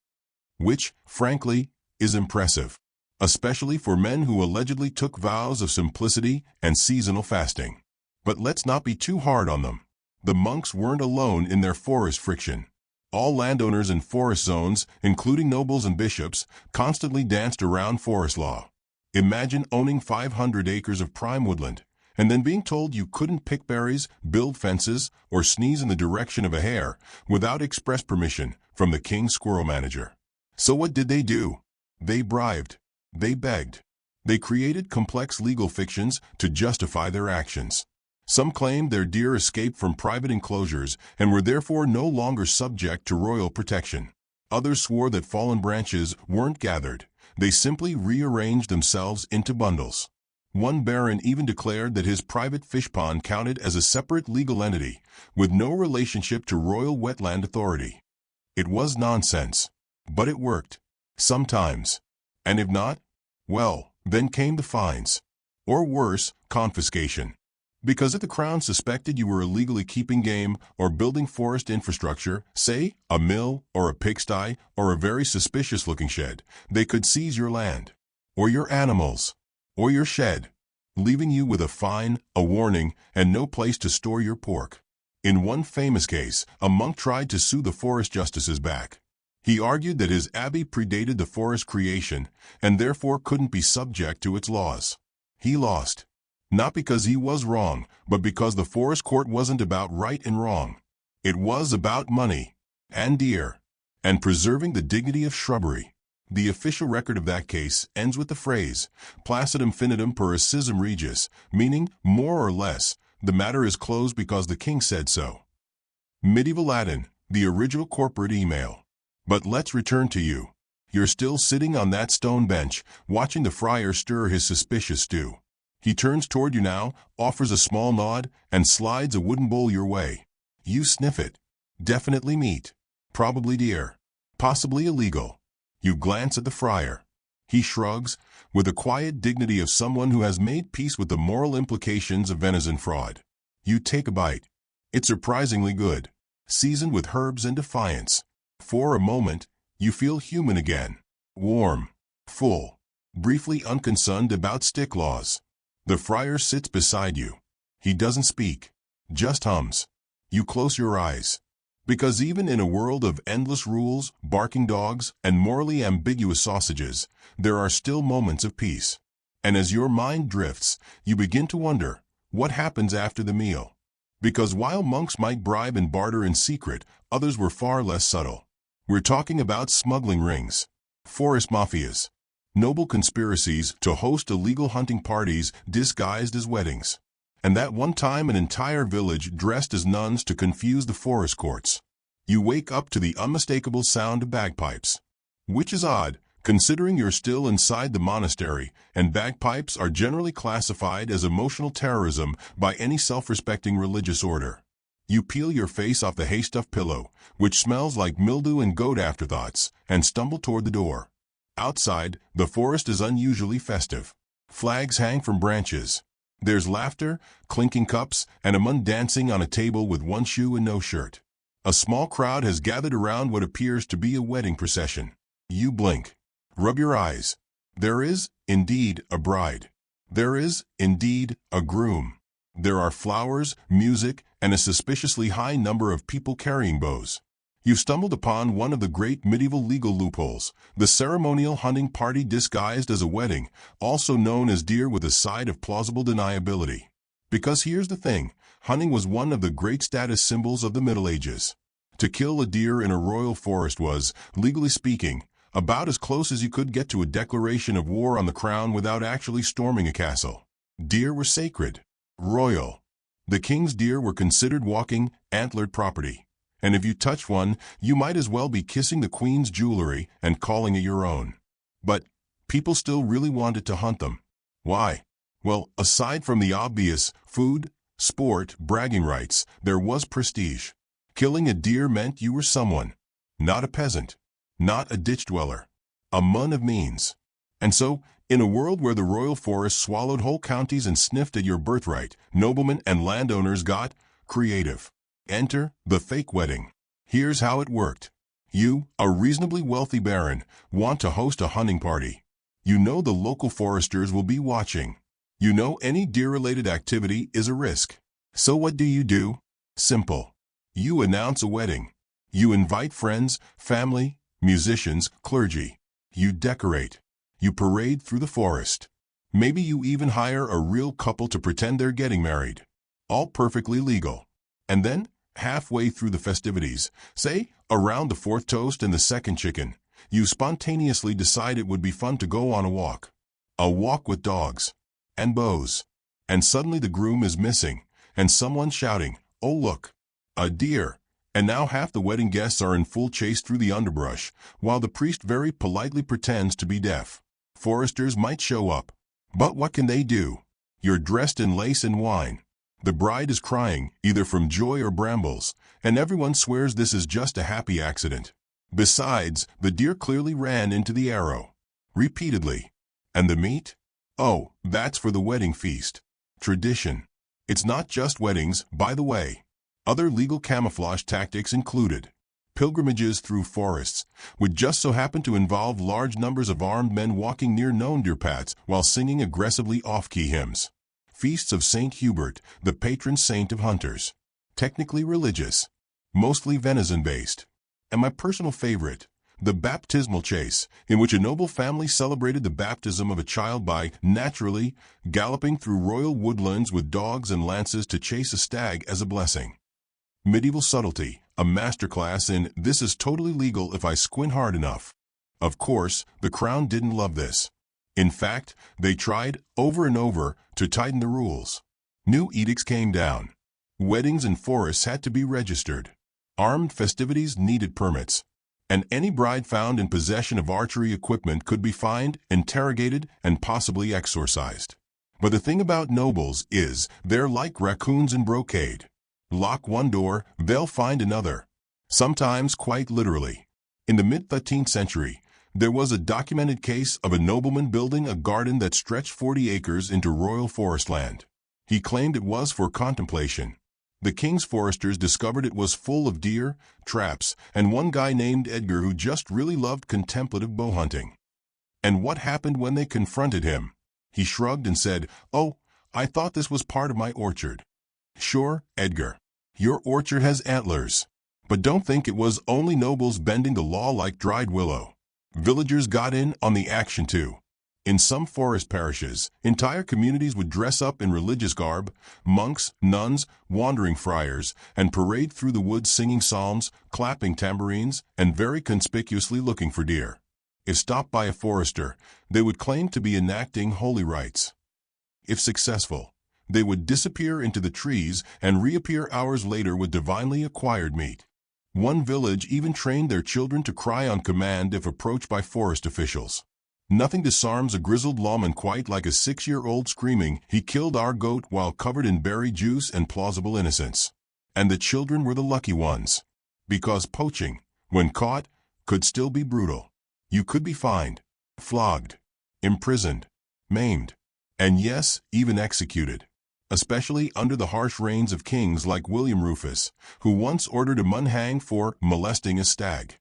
Which, frankly, is impressive, especially for men who allegedly took vows of simplicity and seasonal fasting. But let's not be too hard on them. The monks weren't alone in their forest friction. All landowners in forest zones, including nobles and bishops, constantly danced around forest law. Imagine owning 500 acres of prime woodland, and then being told you couldn't pick berries, build fences, or sneeze in the direction of a hare without express permission from the king's squirrel manager. So what did they do? They bribed. They begged. They created complex legal fictions to justify their actions. Some claimed their deer escaped from private enclosures and were therefore no longer subject to royal protection. Others swore that fallen branches weren't gathered. They simply rearranged themselves into bundles. One baron even declared that his private fish pond counted as a separate legal entity, with no relationship to royal wetland authority. It was nonsense. But it worked. Sometimes. And if not, well, then came the fines. Or worse, confiscation. Because if the crown suspected you were illegally keeping game or building forest infrastructure, say, a mill or a pigsty or a very suspicious-looking shed, they could seize your land, or your animals, or your shed, leaving you with a fine, a warning, and no place to store your pork. In one famous case, a monk tried to sue the forest justices back. He argued that his abbey predated the forest creation and therefore couldn't be subject to its laws. He lost. Not because he was wrong, but because the forest court wasn't about right and wrong. It was about money, and deer, and preserving the dignity of shrubbery. The official record of that case ends with the phrase, placid infinitum per ascisum regis, meaning, more or less, the matter is closed because the king said so. Medieval Latin, the original corporate email. But let's return to you. You're still sitting on that stone bench, watching the friar stir his suspicious stew. He turns toward you now, offers a small nod, and slides a wooden bowl your way. You sniff it. Definitely meat. Probably deer. Possibly illegal. You glance at the friar. He shrugs, with the quiet dignity of someone who has made peace with the moral implications of venison fraud. You take a bite. It's surprisingly good, seasoned with herbs and defiance. For a moment, you feel human again. Warm. Full. Briefly unconcerned about stick laws. The friar sits beside you. He doesn't speak, just hums. You close your eyes. Because even in a world of endless rules, barking dogs, and morally ambiguous sausages, there are still moments of peace. And as your mind drifts, you begin to wonder, what happens after the meal? Because while monks might bribe and barter in secret, others were far less subtle. We're talking about smuggling rings, forest mafias, noble conspiracies to host illegal hunting parties disguised as weddings. And that one time an entire village dressed as nuns to confuse the forest courts. You wake up to the unmistakable sound of bagpipes. Which is odd, considering you're still inside the monastery, and bagpipes are generally classified as emotional terrorism by any self-respecting religious order. You peel your face off the hay-stuffed pillow, which smells like mildew and goat afterthoughts, and stumble toward the door. Outside, the forest is unusually festive. Flags hang from branches. There's laughter, clinking cups, and a man dancing on a table with one shoe and no shirt. A small crowd has gathered around what appears to be a wedding procession. You blink. Rub your eyes. There is, indeed, a bride. There is, indeed, a groom. There are flowers, music, and a suspiciously high number of people carrying bows. You've stumbled upon one of the great medieval legal loopholes, the ceremonial hunting party disguised as a wedding, also known as deer with a side of plausible deniability. Because here's the thing, hunting was one of the great status symbols of the Middle Ages. To kill a deer in a royal forest was, legally speaking, about as close as you could get to a declaration of war on the crown without actually storming a castle. Deer were sacred, royal. The king's deer were considered walking, antlered property. And if you touched one, you might as well be kissing the queen's jewelry and calling it your own. But people still really wanted to hunt them. Why? Well, aside from the obvious food, sport, bragging rights, there was prestige. Killing a deer meant you were someone. Not a peasant. Not a ditch dweller. A man of means. And so, in a world where the royal forest swallowed whole counties and sniffed at your birthright, noblemen and landowners got creative. Enter the fake wedding. Here's how it worked. You, a reasonably wealthy baron, want to host a hunting party. You know the local foresters will be watching. You know any deer-related activity is a risk. So what do? Simple. You announce a wedding. You invite friends, family, musicians, clergy. You decorate. You parade through the forest. Maybe you even hire a real couple to pretend they're getting married. All perfectly legal. And then, halfway through the festivities, say around the fourth toast and the second chicken, you spontaneously decide it would be fun to go on a walk. A walk with dogs. And bows. And suddenly the groom is missing, and someone's shouting, "Oh look, a deer!" And now half the wedding guests are in full chase through the underbrush, while the priest very politely pretends to be deaf. Foresters might show up. But what can they do? You're dressed in lace and wine. The bride is crying, either from joy or brambles, and everyone swears this is just a happy accident. Besides, the deer clearly ran into the arrow. Repeatedly. And the meat? Oh, that's for the wedding feast. Tradition. It's not just weddings, by the way. Other legal camouflage tactics included pilgrimages through forests, would just so happen to involve large numbers of armed men walking near known deer paths while singing aggressively off-key hymns. Feasts of St. Hubert, the patron saint of hunters. Technically religious. Mostly venison-based. And my personal favorite, the baptismal chase, in which a noble family celebrated the baptism of a child by, naturally, galloping through royal woodlands with dogs and lances to chase a stag as a blessing. Medieval subtlety, a masterclass in "this is totally legal if I squint hard enough." Of course, the crown didn't love this. In fact, they tried, over and over, to tighten the rules. New edicts came down. Weddings in forests had to be registered. Armed festivities needed permits. And any bride found in possession of archery equipment could be fined, interrogated, and possibly exorcised. But the thing about nobles is, they're like raccoons in brocade. Lock one door, they'll find another. Sometimes quite literally. In the mid-13th century, there was a documented case of a nobleman building a garden that stretched 40 acres into royal forest land. He claimed it was for contemplation. The king's foresters discovered it was full of deer, traps, and one guy named Edgar who just really loved contemplative bow hunting. And what happened when they confronted him? He shrugged and said, "Oh, I thought this was part of my orchard." Sure, Edgar. Your orchard has antlers. But don't think it was only nobles bending the law like dried willow. Villagers got in on the action too. In some forest parishes, entire communities would dress up in religious garb, monks, nuns, wandering friars, and parade through the woods singing psalms, clapping tambourines, and very conspicuously looking for deer. If stopped by a forester, they would claim to be enacting holy rites. If successful, they would disappear into the trees and reappear hours later with divinely acquired meat. One village even trained their children to cry on command if approached by forest officials. Nothing disarms a grizzled lawman quite like a 6-year-old screaming, "He killed our goat," while covered in berry juice and plausible innocence. And the children were the lucky ones. Because poaching, when caught, could still be brutal. You could be fined, flogged, imprisoned, maimed, and yes, even executed. Especially under the harsh reigns of kings like William Rufus, who once ordered a man hanged for molesting a stag.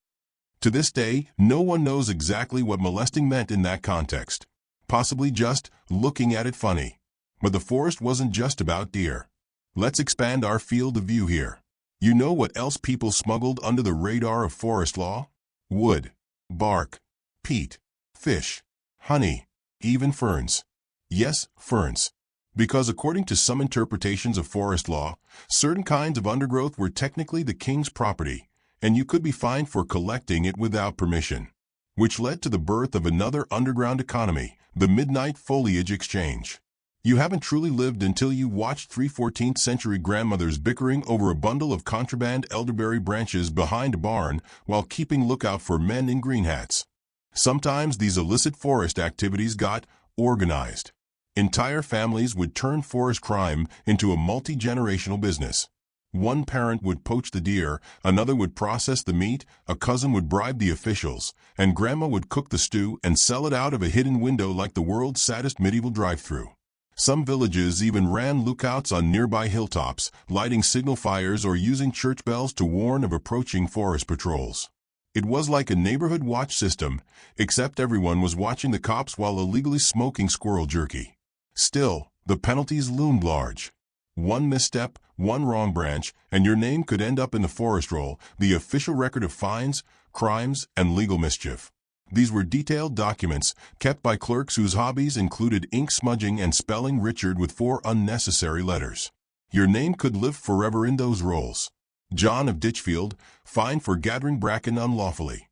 To this day, no one knows exactly what molesting meant in that context. Possibly just looking at it funny. But the forest wasn't just about deer. Let's expand our field of view here. You know what else people smuggled under the radar of forest law? Wood, bark, peat, fish, honey, even ferns. Yes, ferns. Because according to some interpretations of forest law, certain kinds of undergrowth were technically the king's property, and you could be fined for collecting it without permission. Which led to the birth of another underground economy, the midnight foliage exchange. You haven't truly lived until you watched three 14th century grandmothers bickering over a bundle of contraband elderberry branches behind a barn while keeping lookout for men in green hats. Sometimes these illicit forest activities got organized. Entire families would turn forest crime into a multi-generational business. One parent would poach the deer, another would process the meat, a cousin would bribe the officials, and grandma would cook the stew and sell it out of a hidden window like the world's saddest medieval drive-thru. Some villages even ran lookouts on nearby hilltops, lighting signal fires or using church bells to warn of approaching forest patrols. It was like a neighborhood watch system, except everyone was watching the cops while illegally smoking squirrel jerky. Still, the penalties loomed large. One misstep, one wrong branch, and your name could end up in the forest roll, the official record of fines, crimes, and legal mischief. These were detailed documents kept by clerks whose hobbies included ink smudging and spelling Richard with 4 unnecessary letters. Your name could live forever in those rolls. John of Ditchfield, fined for gathering bracken unlawfully.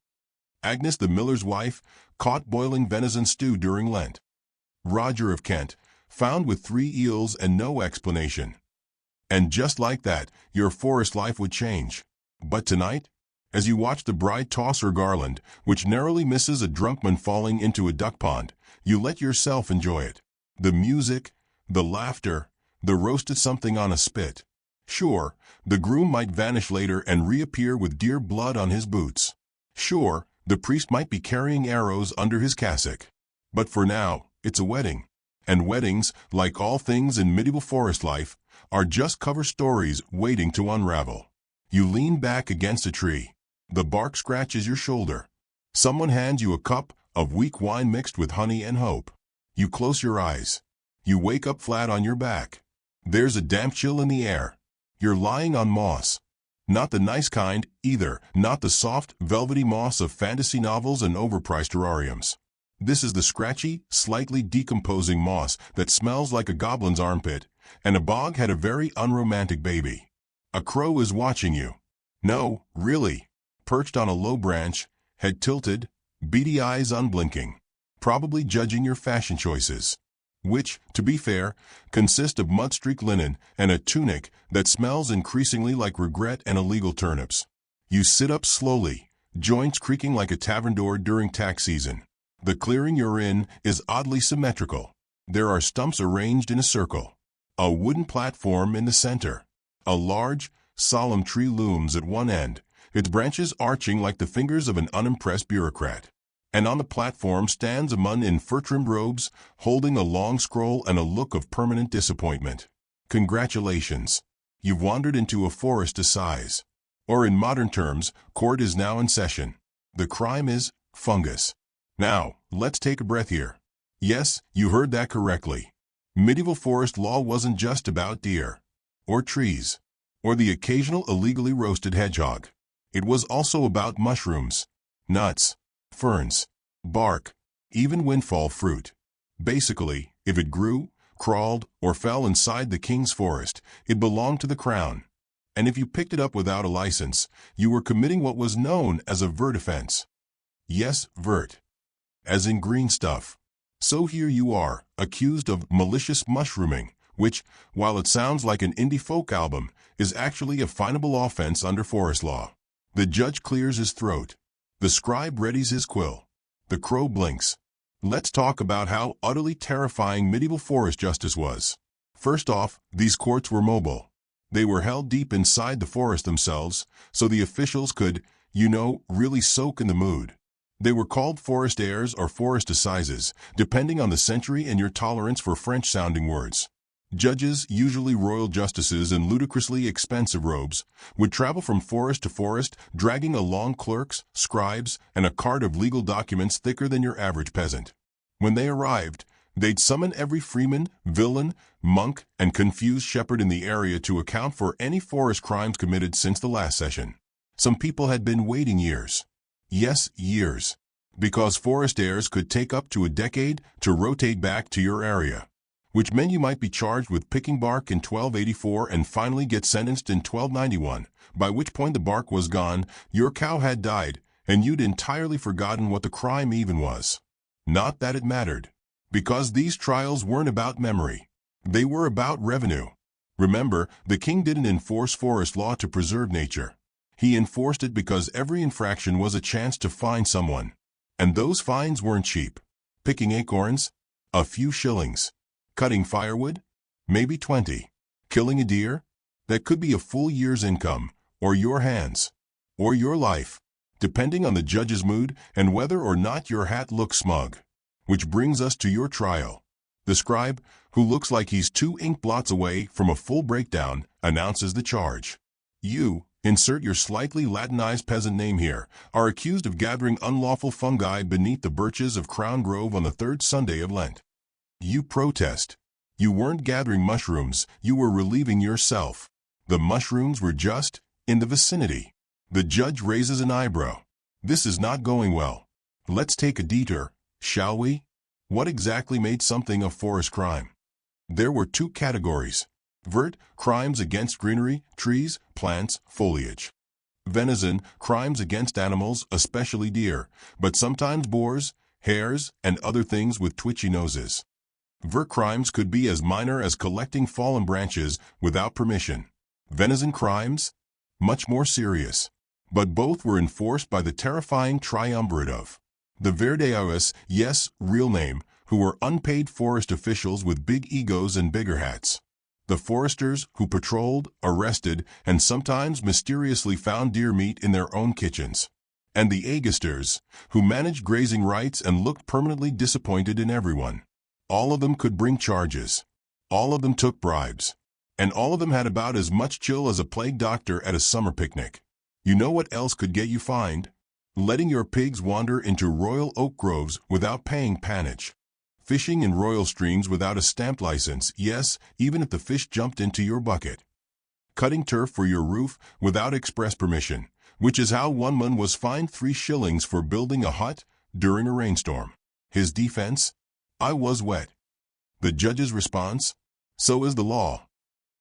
Agnes the miller's wife, caught boiling venison stew during Lent. Roger of Kent, found with 3 eels and no explanation. And just like that, your forest life would change. But tonight, as you watch the bride toss her garland, which narrowly misses a drunkman falling into a duck pond, you let yourself enjoy it. The music, the laughter, the roasted something on a spit. Sure, the groom might vanish later and reappear with deer blood on his boots. Sure, the priest might be carrying arrows under his cassock. But for now, it's a wedding. And weddings, like all things in medieval forest life, are just cover stories waiting to unravel. You lean back against a tree. The bark scratches your shoulder. Someone hands you a cup of weak wine mixed with honey and hope. You close your eyes. You wake up flat on your back. There's a damp chill in the air. You're lying on moss. Not the nice kind, either, not the soft, velvety moss of fantasy novels and overpriced terrariums. This is the scratchy, slightly decomposing moss that smells like a goblin's armpit, and a bog had a very unromantic baby. A crow is watching you. No, really. Perched on a low branch, head tilted, beady eyes unblinking, probably judging your fashion choices, which, to be fair, consist of mud-streaked linen and a tunic that smells increasingly like regret and illegal turnips. You sit up slowly, joints creaking like a tavern door during tax season. The clearing you're in is oddly symmetrical. There are stumps arranged in a circle. A wooden platform in the center. A large, solemn tree looms at one end, its branches arching like the fingers of an unimpressed bureaucrat. And on the platform stands a man in fur-trimmed robes, holding a long scroll and a look of permanent disappointment. Congratulations. You've wandered into a forest assize. Or in modern terms, court is now in session. The crime is fungus. Now, let's take a breath here. Yes, you heard that correctly. Medieval forest law wasn't just about deer, or trees, or the occasional illegally roasted hedgehog. It was also about mushrooms, nuts, ferns, bark, even windfall fruit. Basically, if it grew, crawled, or fell inside the king's forest, it belonged to the crown. And if you picked it up without a license, you were committing what was known as a vert offense. Yes, vert. As in green stuff. So here you are, accused of malicious mushrooming, which, while it sounds like an indie folk album, is actually a finable offense under forest law. The judge clears his throat. The scribe readies his quill. The crow blinks. Let's talk about how utterly terrifying medieval forest justice was. First off, these courts were mobile. They were held deep inside the forest themselves, so the officials could, really soak in the mood. They were called forest airs or forest assizes, depending on the century and your tolerance for French-sounding words. Judges, usually royal justices in ludicrously expensive robes, would travel from forest to forest, dragging along clerks, scribes, and a cart of legal documents thicker than your average peasant. When they arrived, they'd summon every freeman, villain, monk, and confused shepherd in the area to account for any forest crimes committed since the last session. Some people had been waiting years. Yes, years. Because forest heirs could take up to a decade to rotate back to your area. Which meant you might be charged with picking bark in 1284 and finally get sentenced in 1291, by which point the bark was gone, your cow had died, and you'd entirely forgotten what the crime even was. Not that it mattered. Because these trials weren't about memory. They were about revenue. Remember, the king didn't enforce forest law to preserve nature. He enforced it because every infraction was a chance to fine someone. And those fines weren't cheap. Picking acorns? A few shillings. Cutting firewood? Maybe 20. Killing a deer? That could be a full year's income, or your hands, or your life, depending on the judge's mood and whether or not your hat looks smug. Which brings us to your trial. The scribe, who looks like he's 2 ink blots away from a full breakdown, announces the charge. You, insert your slightly Latinized peasant name here, are accused of gathering unlawful fungi beneath the birches of Crown Grove on the 3rd Sunday of Lent. You protest. You weren't gathering mushrooms, you were relieving yourself. The mushrooms were just in the vicinity. The judge raises an eyebrow. This is not going well. Let's take a detour, shall we? What exactly made something a forest crime? There were 2 categories. Vert, crimes against greenery, trees, plants, foliage. Venison, crimes against animals, especially deer, but sometimes boars, hares, and other things with twitchy noses. Vert crimes could be as minor as collecting fallen branches without permission. Venison crimes? Much more serious. But both were enforced by the terrifying triumvirate of the Verdeaus, yes, real name, who were unpaid forest officials with big egos and bigger hats. The foresters who patrolled, arrested, and sometimes mysteriously found deer meat in their own kitchens. And the Agisters, who managed grazing rights and looked permanently disappointed in everyone. All of them could bring charges. All of them took bribes. And all of them had about as much chill as a plague doctor at a summer picnic. You know what else could get you fined? Letting your pigs wander into royal oak groves without paying pannage. Fishing in royal streams without a stamped license, yes, even if the fish jumped into your bucket. Cutting turf for your roof without express permission, which is how one man was fined 3 shillings for building a hut during a rainstorm. His defense? I was wet. The judge's response? So is the law.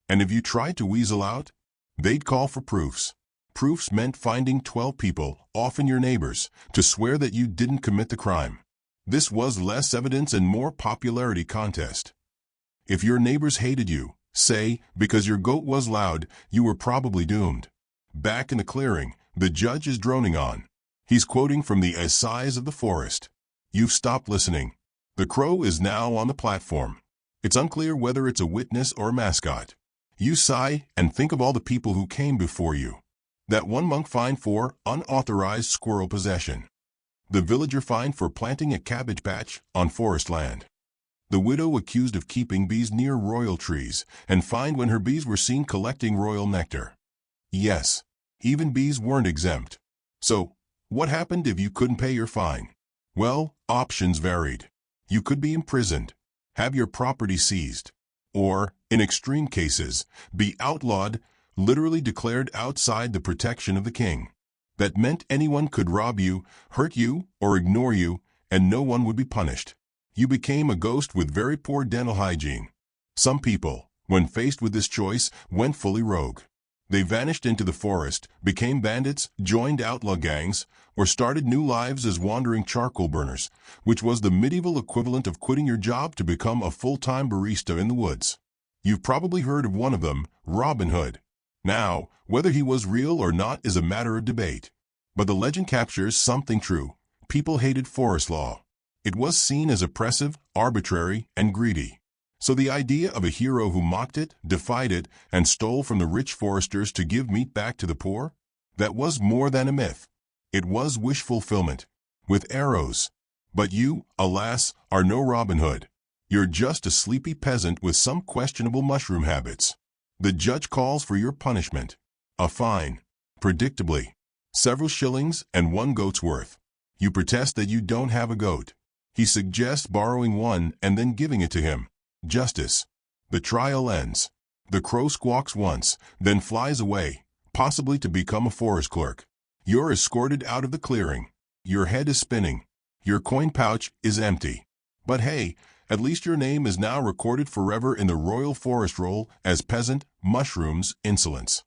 And if you tried to weasel out, they'd call for proofs. Proofs meant finding 12 people, often your neighbors, to swear that you didn't commit the crime. This was less evidence and more popularity contest. If your neighbors hated you, say, because your goat was loud, you were probably doomed. Back in the clearing, the judge is droning on. He's quoting from the Essays of the Forest. You've stopped listening. The crow is now on the platform. It's unclear whether it's a witness or a mascot. You sigh and think of all the people who came before you. That one monk fined for unauthorized squirrel possession. The villager fined for planting a cabbage patch on forest land. The widow accused of keeping bees near royal trees and fined when her bees were seen collecting royal nectar. Yes, even bees weren't exempt. So, what happened if you couldn't pay your fine? Well, options varied. You could be imprisoned, have your property seized, or, in extreme cases, be outlawed, literally declared outside the protection of the king. That meant anyone could rob you, hurt you, or ignore you, and no one would be punished. You became a ghost with very poor dental hygiene. Some people, when faced with this choice, went fully rogue. They vanished into the forest, became bandits, joined outlaw gangs, or started new lives as wandering charcoal burners, which was the medieval equivalent of quitting your job to become a full-time barista in the woods. You've probably heard of one of them, Robin Hood. Now, whether he was real or not is a matter of debate. But the legend captures something true. People hated forest law. It was seen as oppressive, arbitrary, and greedy. So the idea of a hero who mocked it, defied it, and stole from the rich foresters to give meat back to the poor? That was more than a myth. It was wish fulfillment. With arrows. But you, alas, are no Robin Hood. You're just a sleepy peasant with some questionable mushroom habits. The judge calls for your punishment. A fine. Predictably. Several shillings and 1 goat's worth. You protest that you don't have a goat. He suggests borrowing one and then giving it to him. Justice. The trial ends. The crow squawks once, then flies away, possibly to become a forest clerk. You're escorted out of the clearing. Your head is spinning. Your coin pouch is empty. But hey, at least your name is now recorded forever in the Royal Forest Roll as Peasant, Mushrooms, Insolence.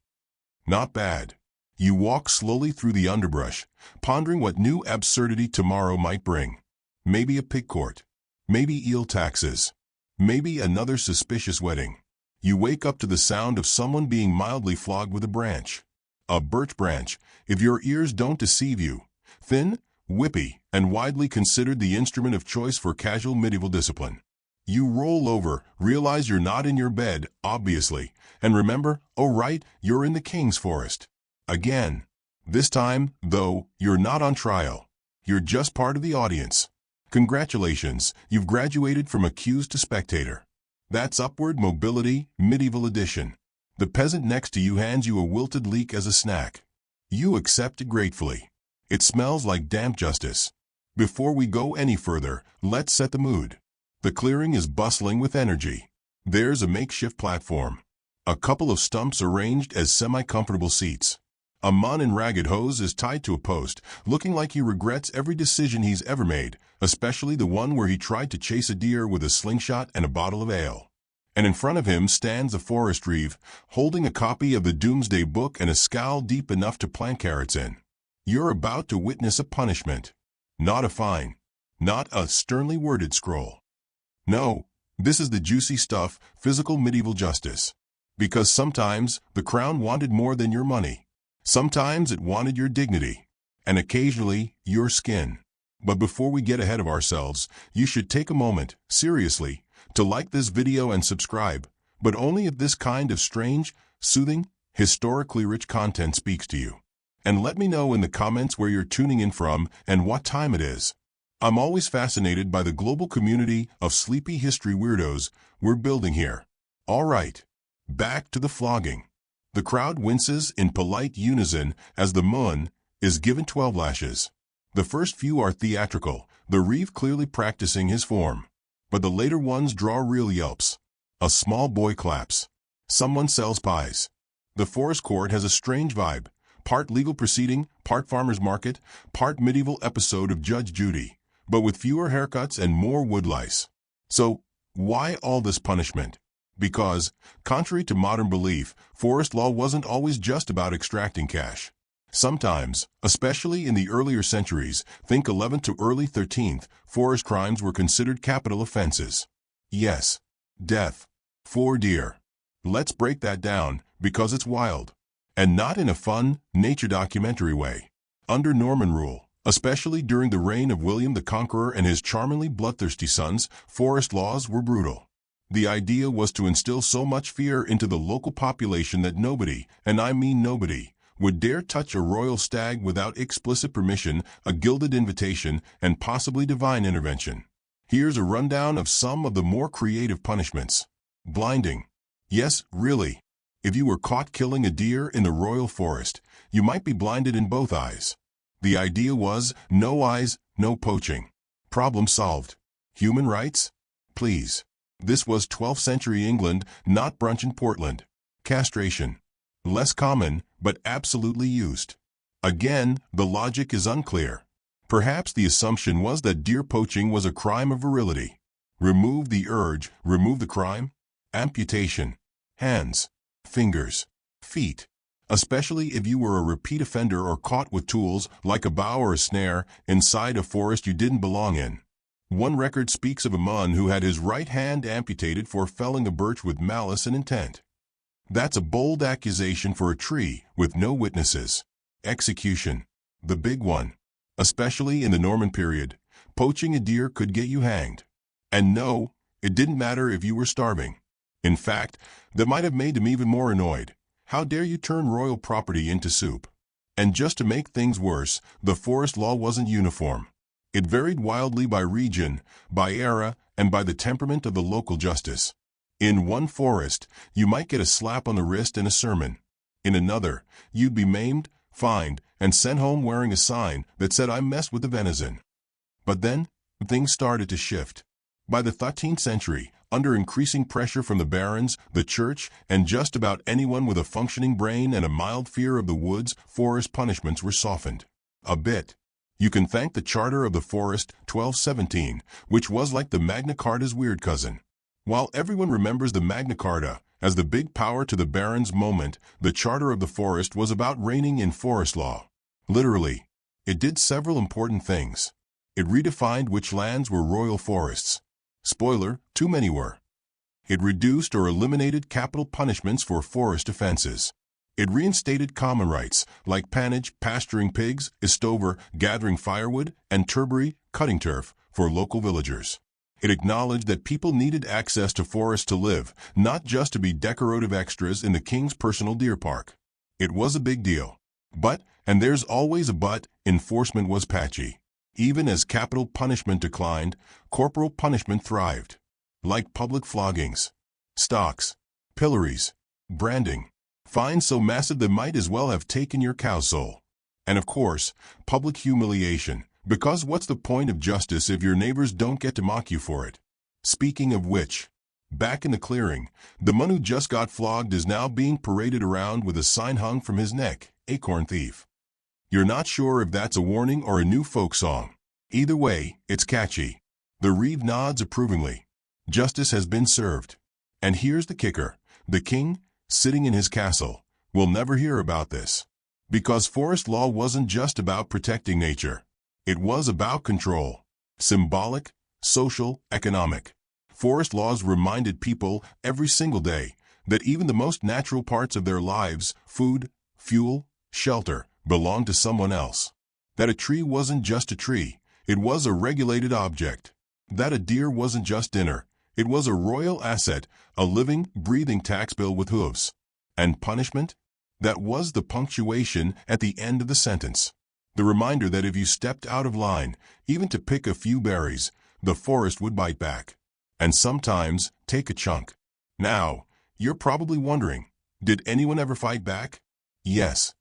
Not bad. You walk slowly through the underbrush, pondering what new absurdity tomorrow might bring. Maybe a pig court. Maybe eel taxes. Maybe another suspicious wedding. You wake up to the sound of someone being mildly flogged with a branch. A birch branch, if your ears don't deceive you. Thin, whippy, and widely considered the instrument of choice for casual medieval discipline. You roll over, realize you're not in your bed, obviously, and remember, oh right, you're in the king's forest. Again. This time, though, you're not on trial. You're just part of the audience. Congratulations, you've graduated from accused to spectator. That's upward mobility, medieval edition. The peasant next to you hands you a wilted leek as a snack. You accept it gratefully. It smells like damp justice. Before we go any further, let's set the mood. The clearing is bustling with energy. There's a makeshift platform. A couple of stumps arranged as semi-comfortable seats. A man in ragged hose is tied to a post, looking like he regrets every decision he's ever made, especially the one where he tried to chase a deer with a slingshot and a bottle of ale. And in front of him stands a forest reeve, holding a copy of the Doomsday Book and a scowl deep enough to plant carrots in. You're about to witness a punishment. Not a fine. Not a sternly worded scroll. No, this is the juicy stuff, physical medieval justice. Because sometimes the crown wanted more than your money. Sometimes it wanted your dignity. And occasionally, your skin. But before we get ahead of ourselves, you should take a moment, seriously, to like this video and subscribe, but only if this kind of strange, soothing, historically rich content speaks to you. And let me know in the comments where you're tuning in from and what time it is. I'm always fascinated by the global community of sleepy history weirdos we're building here. All right, back to the flogging. The crowd winces in polite unison as the mun is given 12 lashes. The first few are theatrical, the reeve clearly practicing his form. But the later ones draw real yelps. A small boy claps. Someone sells pies. The forest court has a strange vibe. Part legal proceeding, part farmer's market, part medieval episode of Judge Judy, but with fewer haircuts and more woodlice. So, why all this punishment? Because, contrary to modern belief, forest law wasn't always just about extracting cash. Sometimes, especially in the earlier centuries, think 11th to early 13th, forest crimes were considered capital offenses. Yes, death. For deer. Let's break that down, because it's wild. And not in a fun, nature documentary way. Under Norman rule, especially during the reign of William the Conqueror and his charmingly bloodthirsty sons, forest laws were brutal. The idea was to instill so much fear into the local population that nobody, and I mean nobody, would dare touch a royal stag without explicit permission, a gilded invitation, and possibly divine intervention. Here's a rundown of some of the more creative punishments. Blinding. Yes, really. If you were caught killing a deer in the royal forest, you might be blinded in both eyes. The idea was, no eyes, no poaching. Problem solved. Human rights? Please. This was 12th century England, not brunch in Portland. Castration. Less common, but absolutely used. Again, the logic is unclear. Perhaps the assumption was that deer poaching was a crime of virility. Remove the urge, remove the crime. Amputation. Hands. Fingers. Feet. Especially if you were a repeat offender or caught with tools, like a bow or a snare, inside a forest you didn't belong in. One record speaks of a man who had his right hand amputated for felling a birch with malice and intent. That's a bold accusation for a tree, with no witnesses. Execution. The big one. Especially in the Norman period, poaching a deer could get you hanged. And no, it didn't matter if you were starving. In fact, that might have made him even more annoyed. How dare you turn royal property into soup? And just to make things worse, the forest law wasn't uniform. It varied wildly by region, by era, and by the temperament of the local justice. In one forest, you might get a slap on the wrist and a sermon. In another, you'd be maimed, fined, and sent home wearing a sign that said, "I messed with the venison." But then, things started to shift. By the 13th century, under increasing pressure from the barons, the church, and just about anyone with a functioning brain and a mild fear of the woods, forest punishments were softened. A bit. You can thank the Charter of the Forest, 1217, which was like the Magna Carta's weird cousin. While everyone remembers the Magna Carta as the big power to the barons moment, the Charter of the Forest was about reigning in forest law. Literally, it did several important things. It redefined which lands were royal forests. Spoiler, too many were. It reduced or eliminated capital punishments for forest offenses. It reinstated common rights like pannage, pasturing pigs, estover, gathering firewood, and turbary, cutting turf, for local villagers. It acknowledged that people needed access to forests to live, not just to be decorative extras in the king's personal deer park. It was a big deal. But, and there's always a but, enforcement was patchy. Even as capital punishment declined, corporal punishment thrived. Like public floggings, stocks, pillories, branding, fines so massive they might as well have taken your cow's soul. And of course, public humiliation, because what's the point of justice if your neighbors don't get to mock you for it? Speaking of which, back in the clearing, the man who just got flogged is now being paraded around with a sign hung from his neck, Acorn Thief. You're not sure if that's a warning or a new folk song. Either way, it's catchy. The reeve nods approvingly. Justice has been served. And here's the kicker. The king, sitting in his castle, will never hear about this. Because forest law wasn't just about protecting nature. It was about control. Symbolic, social, economic. Forest laws reminded people every single day that even the most natural parts of their lives, food, fuel, shelter, belonged to someone else. That a tree wasn't just a tree, it was a regulated object. That a deer wasn't just dinner, it was a royal asset, a living, breathing tax bill with hooves. And punishment? That was the punctuation at the end of the sentence. The reminder that if you stepped out of line, even to pick a few berries, the forest would bite back. And sometimes take a chunk. Now, you're probably wondering, did anyone ever fight back? Yes.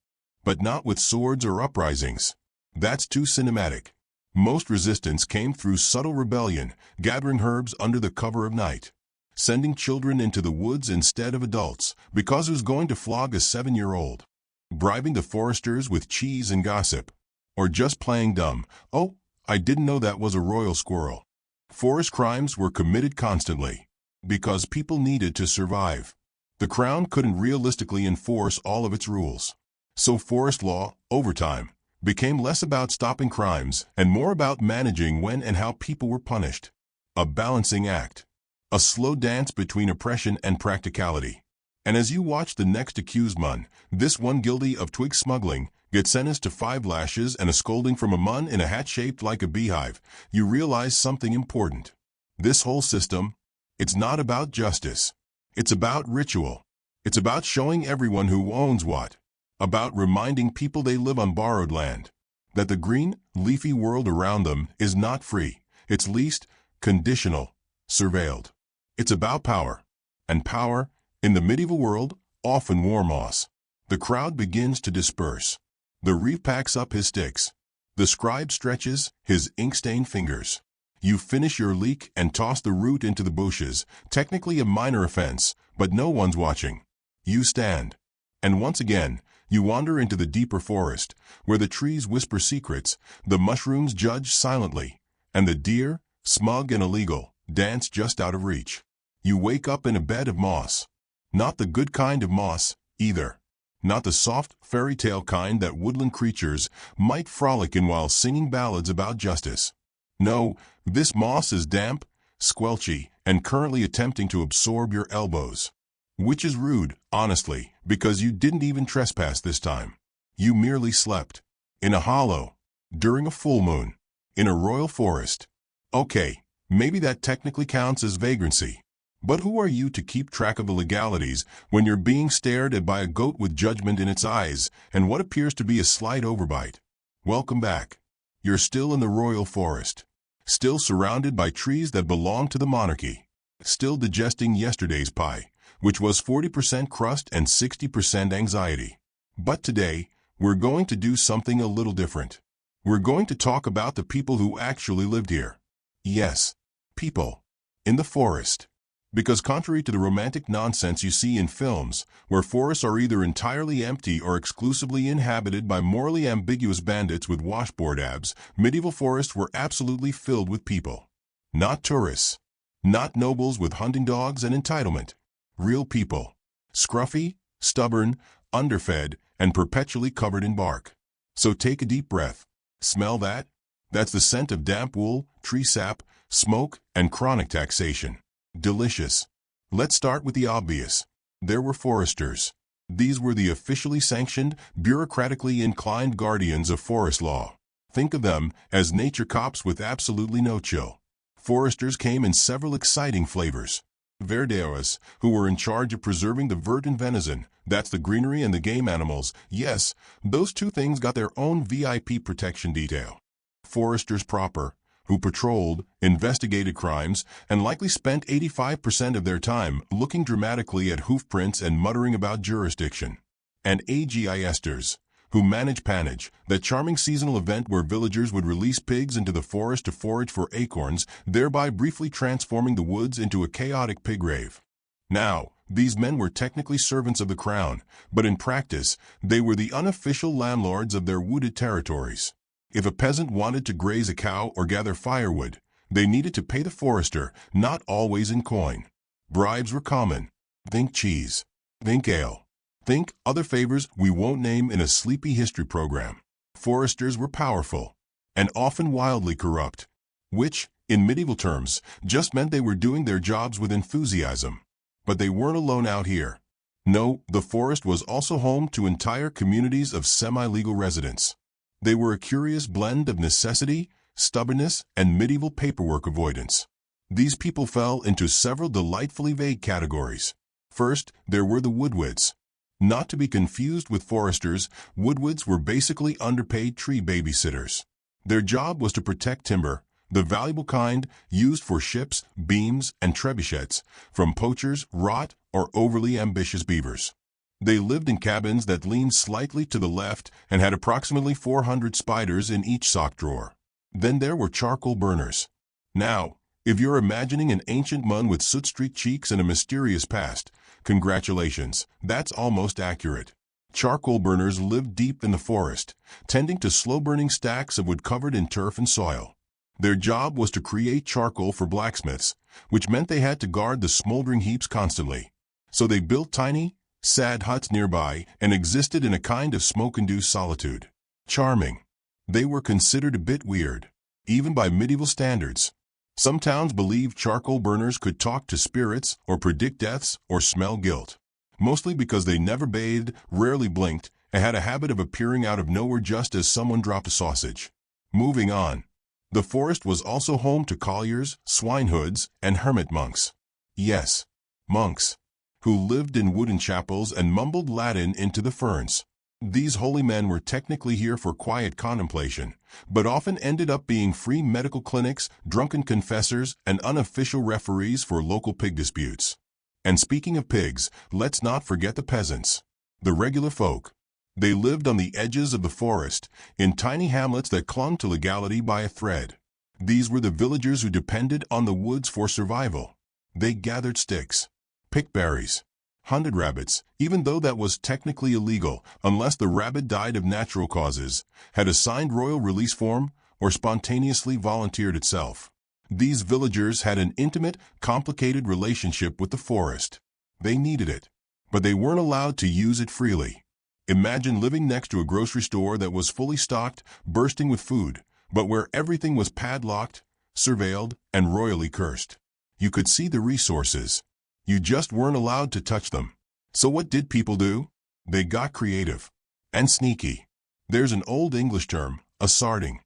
But not with swords or uprisings. That's too cinematic. Most resistance came through subtle rebellion, gathering herbs under the cover of night, sending children into the woods instead of adults, because who's going to flog a 7-year-old? Bribing the foresters with cheese and gossip. Or just playing dumb. Oh, I didn't know that was a royal squirrel. Forest crimes were committed constantly, because people needed to survive. The crown couldn't realistically enforce all of its rules. So forest law, over time, became less about stopping crimes and more about managing when and how people were punished. A balancing act. A slow dance between oppression and practicality. And as you watch the next accused man, this one guilty of twig smuggling, get sentenced to 5 lashes and a scolding from a man in a hat shaped like a beehive, you realize something important. This whole system, it's not about justice. It's about ritual. It's about showing everyone who owns what. About reminding people they live on borrowed land. That the green, leafy world around them is not free. It's leased, conditional, surveilled. It's about power. And power, in the medieval world, often wore moss. The crowd begins to disperse. The reeve packs up his sticks. The scribe stretches his ink-stained fingers. You finish your leek and toss the root into the bushes, technically a minor offense, but no one's watching. You stand. And once again, you wander into the deeper forest, where the trees whisper secrets, the mushrooms judge silently, and the deer, smug and illegal, dance just out of reach. You wake up in a bed of moss. Not the good kind of moss, either. Not the soft, fairy tale kind that woodland creatures might frolic in while singing ballads about justice. No, this moss is damp, squelchy, and currently attempting to absorb your elbows. Which is rude, honestly, because you didn't even trespass this time. You merely slept. In a hollow. During a full moon. In a royal forest. Okay, maybe that technically counts as vagrancy. But who are you to keep track of the legalities when you're being stared at by a goat with judgment in its eyes and what appears to be a slight overbite? Welcome back. You're still in the royal forest. Still surrounded by trees that belong to the monarchy. Still digesting yesterday's pie, which was 40% crust and 60% anxiety. But today, we're going to do something a little different. We're going to talk about the people who actually lived here. Yes, people. In the forest. Because contrary to the romantic nonsense you see in films, where forests are either entirely empty or exclusively inhabited by morally ambiguous bandits with washboard abs, medieval forests were absolutely filled with people. Not tourists. Not nobles with hunting dogs and entitlement. Real people. Scruffy, stubborn, underfed, and perpetually covered in bark. So take a deep breath. Smell that? That's the scent of damp wool, tree sap, smoke, and chronic taxation. Delicious. Let's start with the obvious. There were foresters. These were the officially sanctioned, bureaucratically inclined guardians of forest law. Think of them as nature cops with absolutely no chill. Foresters came in several exciting flavors. Verderos, who were in charge of preserving the vert and venison, that's the greenery and the game animals. Yes, those two things got their own VIP protection detail. Foresters proper, who patrolled, investigated crimes, and likely spent 85% of their time looking dramatically at hoofprints and muttering about jurisdiction. And AGIsters, who managed Panage, that charming seasonal event where villagers would release pigs into the forest to forage for acorns, thereby briefly transforming the woods into a chaotic pig rave. Now, these men were technically servants of the crown, but in practice, they were the unofficial landlords of their wooded territories. If a peasant wanted to graze a cow or gather firewood, they needed to pay the forester, not always in coin. Bribes were common. Think cheese. Think ale. Think other favors we won't name in a sleepy history program. Foresters were powerful, and often wildly corrupt, which, in medieval terms, just meant they were doing their jobs with enthusiasm. But they weren't alone out here. No, the forest was also home to entire communities of semi-legal residents. They were a curious blend of necessity, stubbornness, and medieval paperwork avoidance. These people fell into several delightfully vague categories. First, there were the woodwids. Not to be confused with foresters, woodwids were basically underpaid tree babysitters. Their job was to protect timber, the valuable kind used for ships, beams, and trebuchets, from poachers, rot, or overly ambitious beavers. They lived in cabins that leaned slightly to the left and had approximately 400 spiders in each sock drawer. Then there were charcoal burners. Now, if you're imagining an ancient mun with soot-streaked cheeks and a mysterious past, congratulations, that's almost accurate. Charcoal burners lived deep in the forest, tending to slow-burning stacks of wood covered in turf and soil. Their job was to create charcoal for blacksmiths, which meant they had to guard the smoldering heaps constantly. So they built tiny, sad huts nearby and existed in a kind of smoke-induced solitude. Charming. They were considered a bit weird, even by medieval standards. Some towns believed charcoal burners could talk to spirits or predict deaths or smell guilt, mostly because they never bathed, rarely blinked, and had a habit of appearing out of nowhere just as someone dropped a sausage. Moving on. The forest was also home to colliers, swinehoods, and hermit monks. Yes, monks, who lived in wooden chapels and mumbled Latin into the ferns. These holy men were technically here for quiet contemplation, but often ended up being free medical clinics, drunken confessors, and unofficial referees for local pig disputes. And speaking of pigs, let's not forget the peasants, the regular folk. They lived on the edges of the forest, in tiny hamlets that clung to legality by a thread. These were the villagers who depended on the woods for survival. They gathered sticks, picked berries, hunted rabbits, even though that was technically illegal unless the rabbit died of natural causes, had a signed royal release form, or spontaneously volunteered itself. These villagers had an intimate, complicated relationship with the forest. They needed it, but they weren't allowed to use it freely. Imagine living next to a grocery store that was fully stocked, bursting with food, but where everything was padlocked, surveilled, and royally cursed. You could see the resources. You just weren't allowed to touch them. So what did people do? They got creative. And sneaky. There's an old English term, a sarding.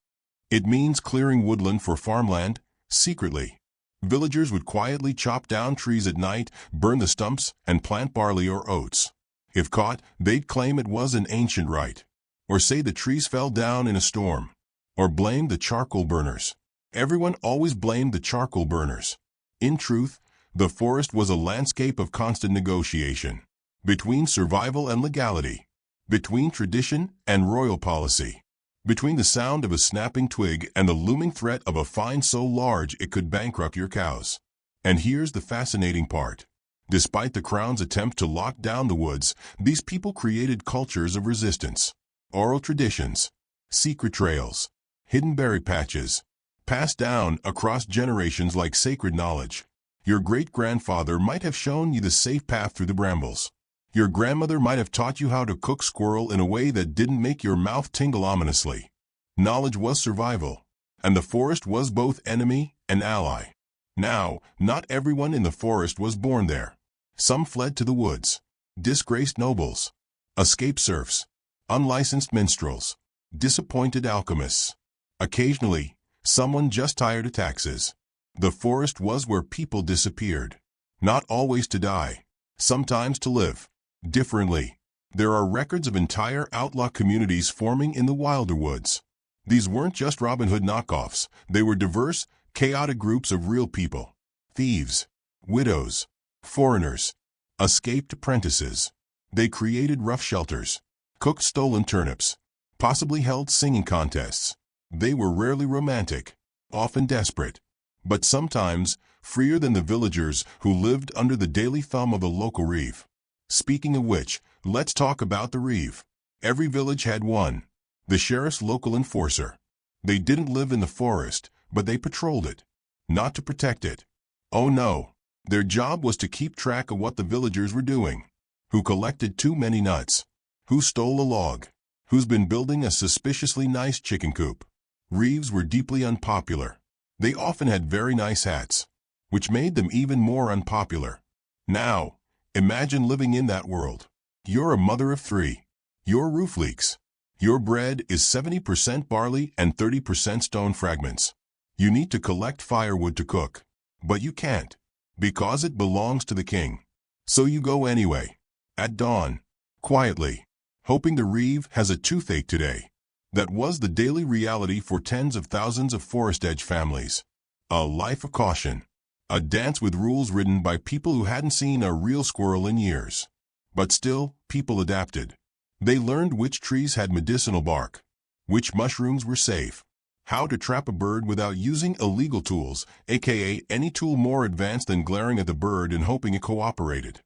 It means clearing woodland for farmland, secretly. Villagers would quietly chop down trees at night, burn the stumps, and plant barley or oats. If caught, they'd claim it was an ancient right. Or say the trees fell down in a storm. Or blame the charcoal burners. Everyone always blamed the charcoal burners. In truth, the forest was a landscape of constant negotiation, between survival and legality, between tradition and royal policy, between the sound of a snapping twig and the looming threat of a fine so large it could bankrupt your cows. And here's the fascinating part. Despite the crown's attempt to lock down the woods, these people created cultures of resistance, oral traditions, secret trails, hidden berry patches, passed down across generations like sacred knowledge. Your great-grandfather might have shown you the safe path through the brambles. Your grandmother might have taught you how to cook squirrel in a way that didn't make your mouth tingle ominously. Knowledge was survival, and the forest was both enemy and ally. Now, not everyone in the forest was born there. Some fled to the woods. Disgraced nobles, escaped serfs, unlicensed minstrels, disappointed alchemists. Occasionally, someone just tired of taxes. The forest was where people disappeared. Not always to die, sometimes to live differently. There are records of entire outlaw communities forming in the wilder woods. These weren't just Robin Hood knockoffs. They were diverse, chaotic groups of real people. Thieves, widows, foreigners, escaped apprentices. They created rough shelters, cooked stolen turnips, possibly held singing contests. They were rarely romantic, often desperate, but sometimes freer than the villagers who lived under the daily thumb of the local reeve. Speaking of which, let's talk about the reeve. Every village had one, the sheriff's local enforcer. They didn't live in the forest, but they patrolled it, not to protect it. Oh no, their job was to keep track of what the villagers were doing. Who collected too many nuts? Who stole a log? Who's been building a suspiciously nice chicken coop? Reeves were deeply unpopular. They often had very nice hats, which made them even more unpopular. Now, imagine living in that world. You're a mother of three. Your roof leaks. Your bread is 70% barley and 30% stone fragments. You need to collect firewood to cook, but you can't, because it belongs to the king. So you go anyway, at dawn, quietly, hoping the reeve has a toothache today. That was the daily reality for tens of thousands of forest edge families. A life of caution. A dance with rules written by people who hadn't seen a real squirrel in years. But still, people adapted. They learned which trees had medicinal bark, which mushrooms were safe, how to trap a bird without using illegal tools, aka any tool more advanced than glaring at the bird and hoping it cooperated.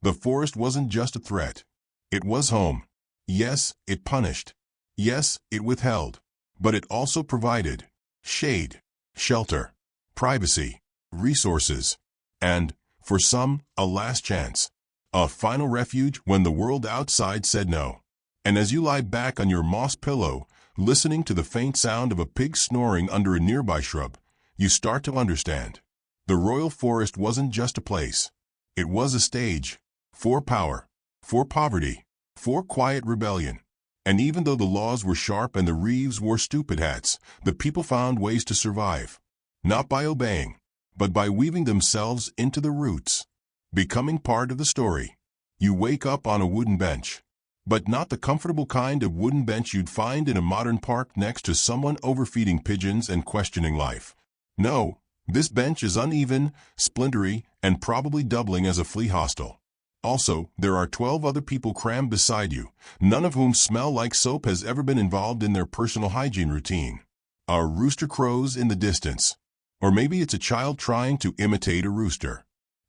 The forest wasn't just a threat. It was home. Yes, it punished. Yes, it withheld. But it also provided shade, shelter, privacy, resources, and, for some, a last chance. A final refuge when the world outside said no. And as you lie back on your moss pillow, listening to the faint sound of a pig snoring under a nearby shrub, you start to understand. The royal forest wasn't just a place. It was a stage. For power. For poverty. For quiet rebellion. And even though the laws were sharp and the reeves wore stupid hats, the people found ways to survive. Not by obeying, but by weaving themselves into the roots. Becoming part of the story. You wake up on a wooden bench. But not the comfortable kind of wooden bench you'd find in a modern park next to someone overfeeding pigeons and questioning life. No, this bench is uneven, splintery, and probably doubling as a flea hostel. Also, there are 12 other people crammed beside you, none of whom smell like soap has ever been involved in their personal hygiene routine. A rooster crows in the distance. Or maybe it's a child trying to imitate a rooster.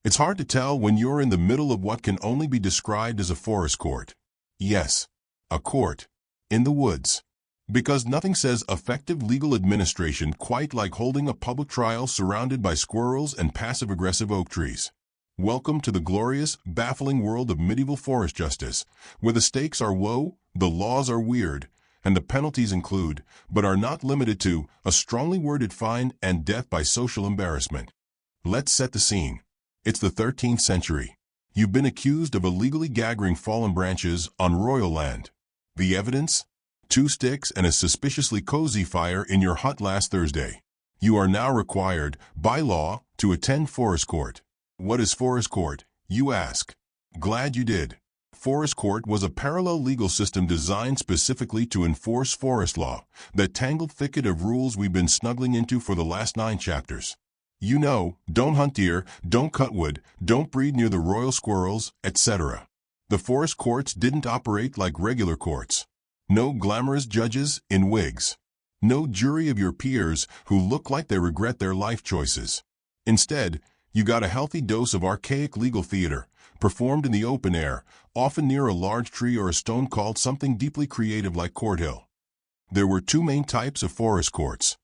It's hard to tell when you're in the middle of what can only be described as a forest court. Yes, a court. In the woods. Because nothing says effective legal administration quite like holding a public trial surrounded by squirrels and passive-aggressive oak trees. Welcome to the glorious, baffling world of medieval forest justice, where the stakes are low, the laws are weird, and the penalties include, but are not limited to, a strongly worded fine and death by social embarrassment. Let's set the scene. It's the 13th century. You've been accused of illegally gagging fallen branches on royal land. The evidence? 2 sticks and a suspiciously cozy fire in your hut last Thursday. You are now required, by law, to attend forest court. What is forest court, you ask? Glad you did. Forest court was a parallel legal system designed specifically to enforce forest law, that tangled thicket of rules we've been snuggling into for the last 9 chapters. You know, don't hunt deer, don't cut wood, don't breed near the royal squirrels, etc. The forest courts didn't operate like regular courts. No glamorous judges in wigs. No jury of your peers who look like they regret their life choices. Instead, you got a healthy dose of archaic legal theater, performed in the open air, often near a large tree or a stone called something deeply creative like Court Hill. There were 2 main types of forest courts.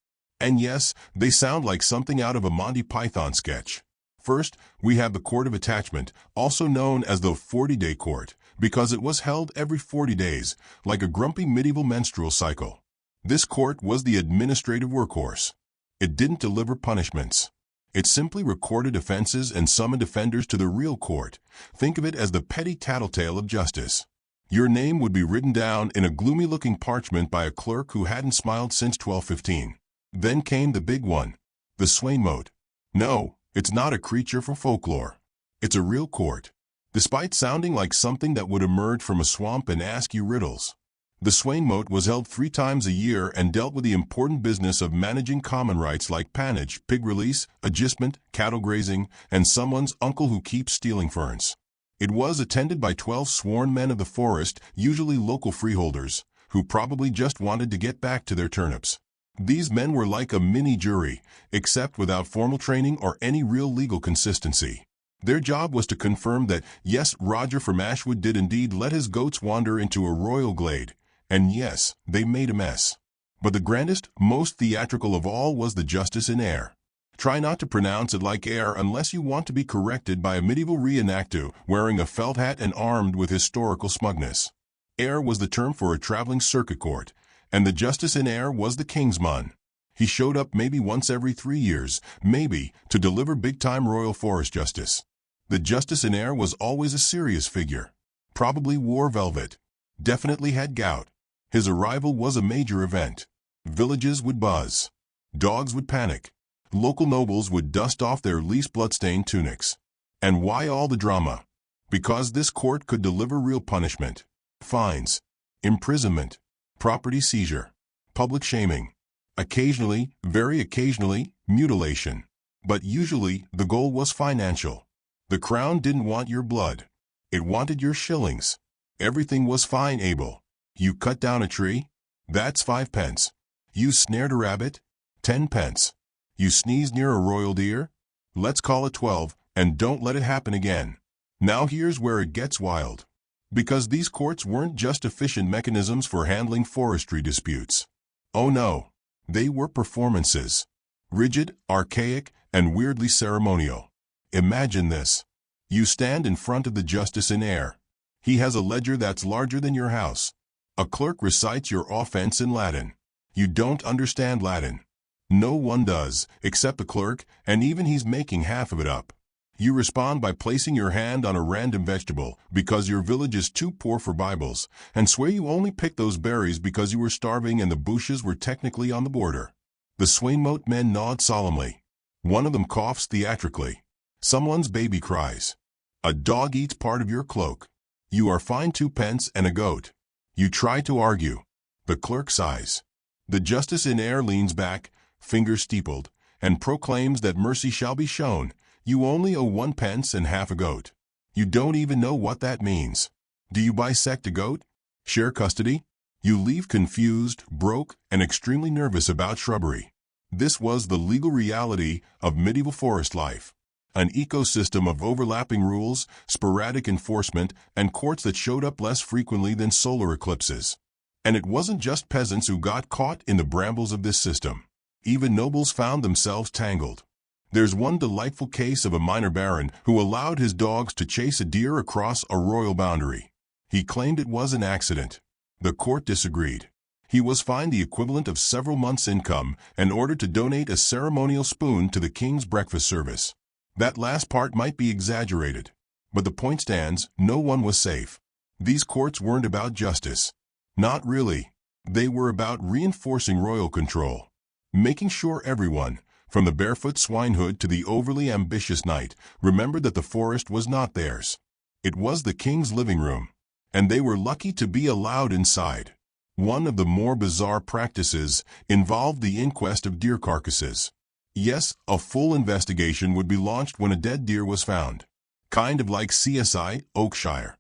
And yes, they sound like something out of a Monty Python sketch. First, we have the Court of Attachment, also known as the 40-day court, because it was held every 40 days, like a grumpy medieval menstrual cycle. This court was the administrative workhorse. It didn't deliver punishments. It simply recorded offenses and summoned offenders to the real court. Think of it as the petty tattletale of justice. Your name would be written down in a gloomy-looking parchment by a clerk who hadn't smiled since 1215. Then came the big one, the Swainmote. No, it's not a creature from folklore. It's a real court. Despite sounding like something that would emerge from a swamp and ask you riddles. The Swainmote was held 3 times a year and dealt with the important business of managing common rights like pannage, pig release, agistment, cattle grazing, and someone's uncle who keeps stealing ferns. It was attended by 12 sworn men of the forest, usually local freeholders, who probably just wanted to get back to their turnips. These men were like a mini jury, except without formal training or any real legal consistency. Their job was to confirm that, yes, Roger from Ashwood did indeed let his goats wander into a royal glade, and yes, they made a mess. But the grandest, most theatrical of all was the justice in air. Try not to pronounce it like air unless you want to be corrected by a medieval reenactor wearing a felt hat and armed with historical smugness. Air was the term for a traveling circuit court, and the justice in air was the king's man. He showed up maybe once every 3 years, maybe, to deliver big-time royal forest justice. The justice in air was always a serious figure. Probably wore velvet. Definitely had gout. His arrival was a major event. Villages would buzz. Dogs would panic. Local nobles would dust off their least blood-stained tunics. And why all the drama? Because this court could deliver real punishment. Fines. Imprisonment. Property seizure. Public shaming. Occasionally, very occasionally, mutilation. But usually, the goal was financial. The crown didn't want your blood. It wanted your shillings. Everything was fine, Abel. You cut down a tree? That's 5 pence. You snared a rabbit? 10 pence. You sneezed near a royal deer? Let's call it 12, and don't let it happen again. Now here's where it gets wild. Because these courts weren't just efficient mechanisms for handling forestry disputes. Oh no, they were performances. Rigid, archaic, and weirdly ceremonial. Imagine this. You stand in front of the justice in air. He has a ledger that's larger than your house. A clerk recites your offense in Latin. You don't understand Latin. No one does, except the clerk, and even he's making half of it up. You respond by placing your hand on a random vegetable because your village is too poor for Bibles, and swear you only picked those berries because you were starving and the bushes were technically on the border. The Swainmote men nod solemnly. One of them coughs theatrically. Someone's baby cries. A dog eats part of your cloak. You are fined 2 pence and a goat. You try to argue. The clerk sighs. The justice in air leans back, fingers steepled, and proclaims that mercy shall be shown. You only owe 1 pence and half a goat. You don't even know what that means. Do you bisect a goat? Share custody? You leave confused, broke, and extremely nervous about shrubbery. This was the legal reality of medieval forest life. An ecosystem of overlapping rules, sporadic enforcement, and courts that showed up less frequently than solar eclipses. And it wasn't just peasants who got caught in the brambles of this system. Even nobles found themselves tangled. There's one delightful case of a minor baron who allowed his dogs to chase a deer across a royal boundary. He claimed it was an accident. The court disagreed. He was fined the equivalent of several months' income and ordered to donate a ceremonial spoon to the king's breakfast service. That last part might be exaggerated. But the point stands, no one was safe. These courts weren't about justice. Not really. They were about reinforcing royal control. Making sure everyone, from the barefoot swineherd to the overly ambitious knight, remembered that the forest was not theirs. It was the king's living room, and they were lucky to be allowed inside. One of the more bizarre practices involved the inquest of deer carcasses. Yes, a full investigation would be launched when a dead deer was found. Kind of like CSI, Oakshire.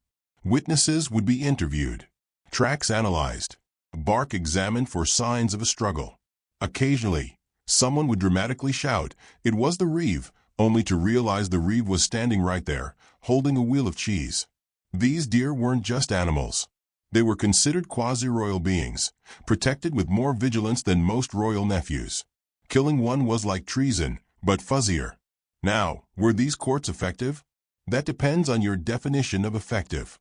Witnesses would be interviewed. Tracks analyzed. Bark examined for signs of a struggle. Occasionally, someone would dramatically shout, "It was the reeve," only to realize the reeve was standing right there, holding a wheel of cheese. These deer weren't just animals. They were considered quasi-royal beings, protected with more vigilance than most royal nephews. Killing one was like treason, but fuzzier. Now, were these courts effective? That depends on your definition of effective.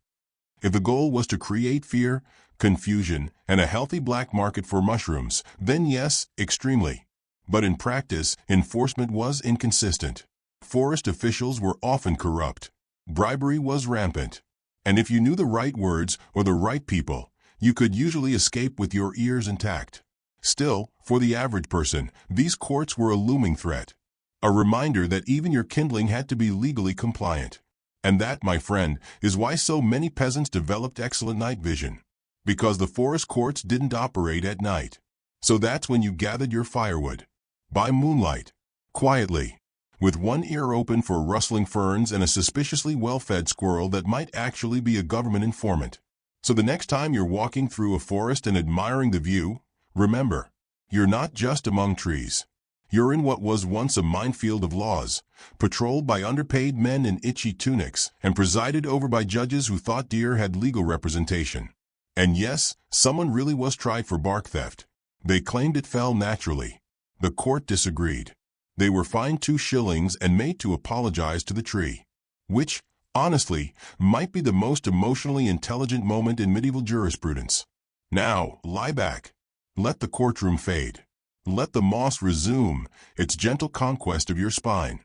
If the goal was to create fear, confusion, and a healthy black market for mushrooms, then yes, extremely. But in practice, enforcement was inconsistent. Forest officials were often corrupt. Bribery was rampant. And if you knew the right words or the right people, you could usually escape with your ears intact. Still, for the average person, these courts were a looming threat. A reminder that even your kindling had to be legally compliant. And that, my friend, is why so many peasants developed excellent night vision. Because the forest courts didn't operate at night. So that's when you gathered your firewood. By moonlight. Quietly. With one ear open for rustling ferns and a suspiciously well-fed squirrel that might actually be a government informant. So the next time you're walking through a forest and admiring the view, remember, you're not just among trees. You're in what was once a minefield of laws, patrolled by underpaid men in itchy tunics and presided over by judges who thought deer had legal representation. And yes, someone really was tried for bark theft. They claimed it fell naturally. The court disagreed. They were fined 2 shillings and made to apologize to the tree. Which, honestly, might be the most emotionally intelligent moment in medieval jurisprudence. Now, lie back. Let the courtroom fade. Let the moss resume its gentle conquest of your spine.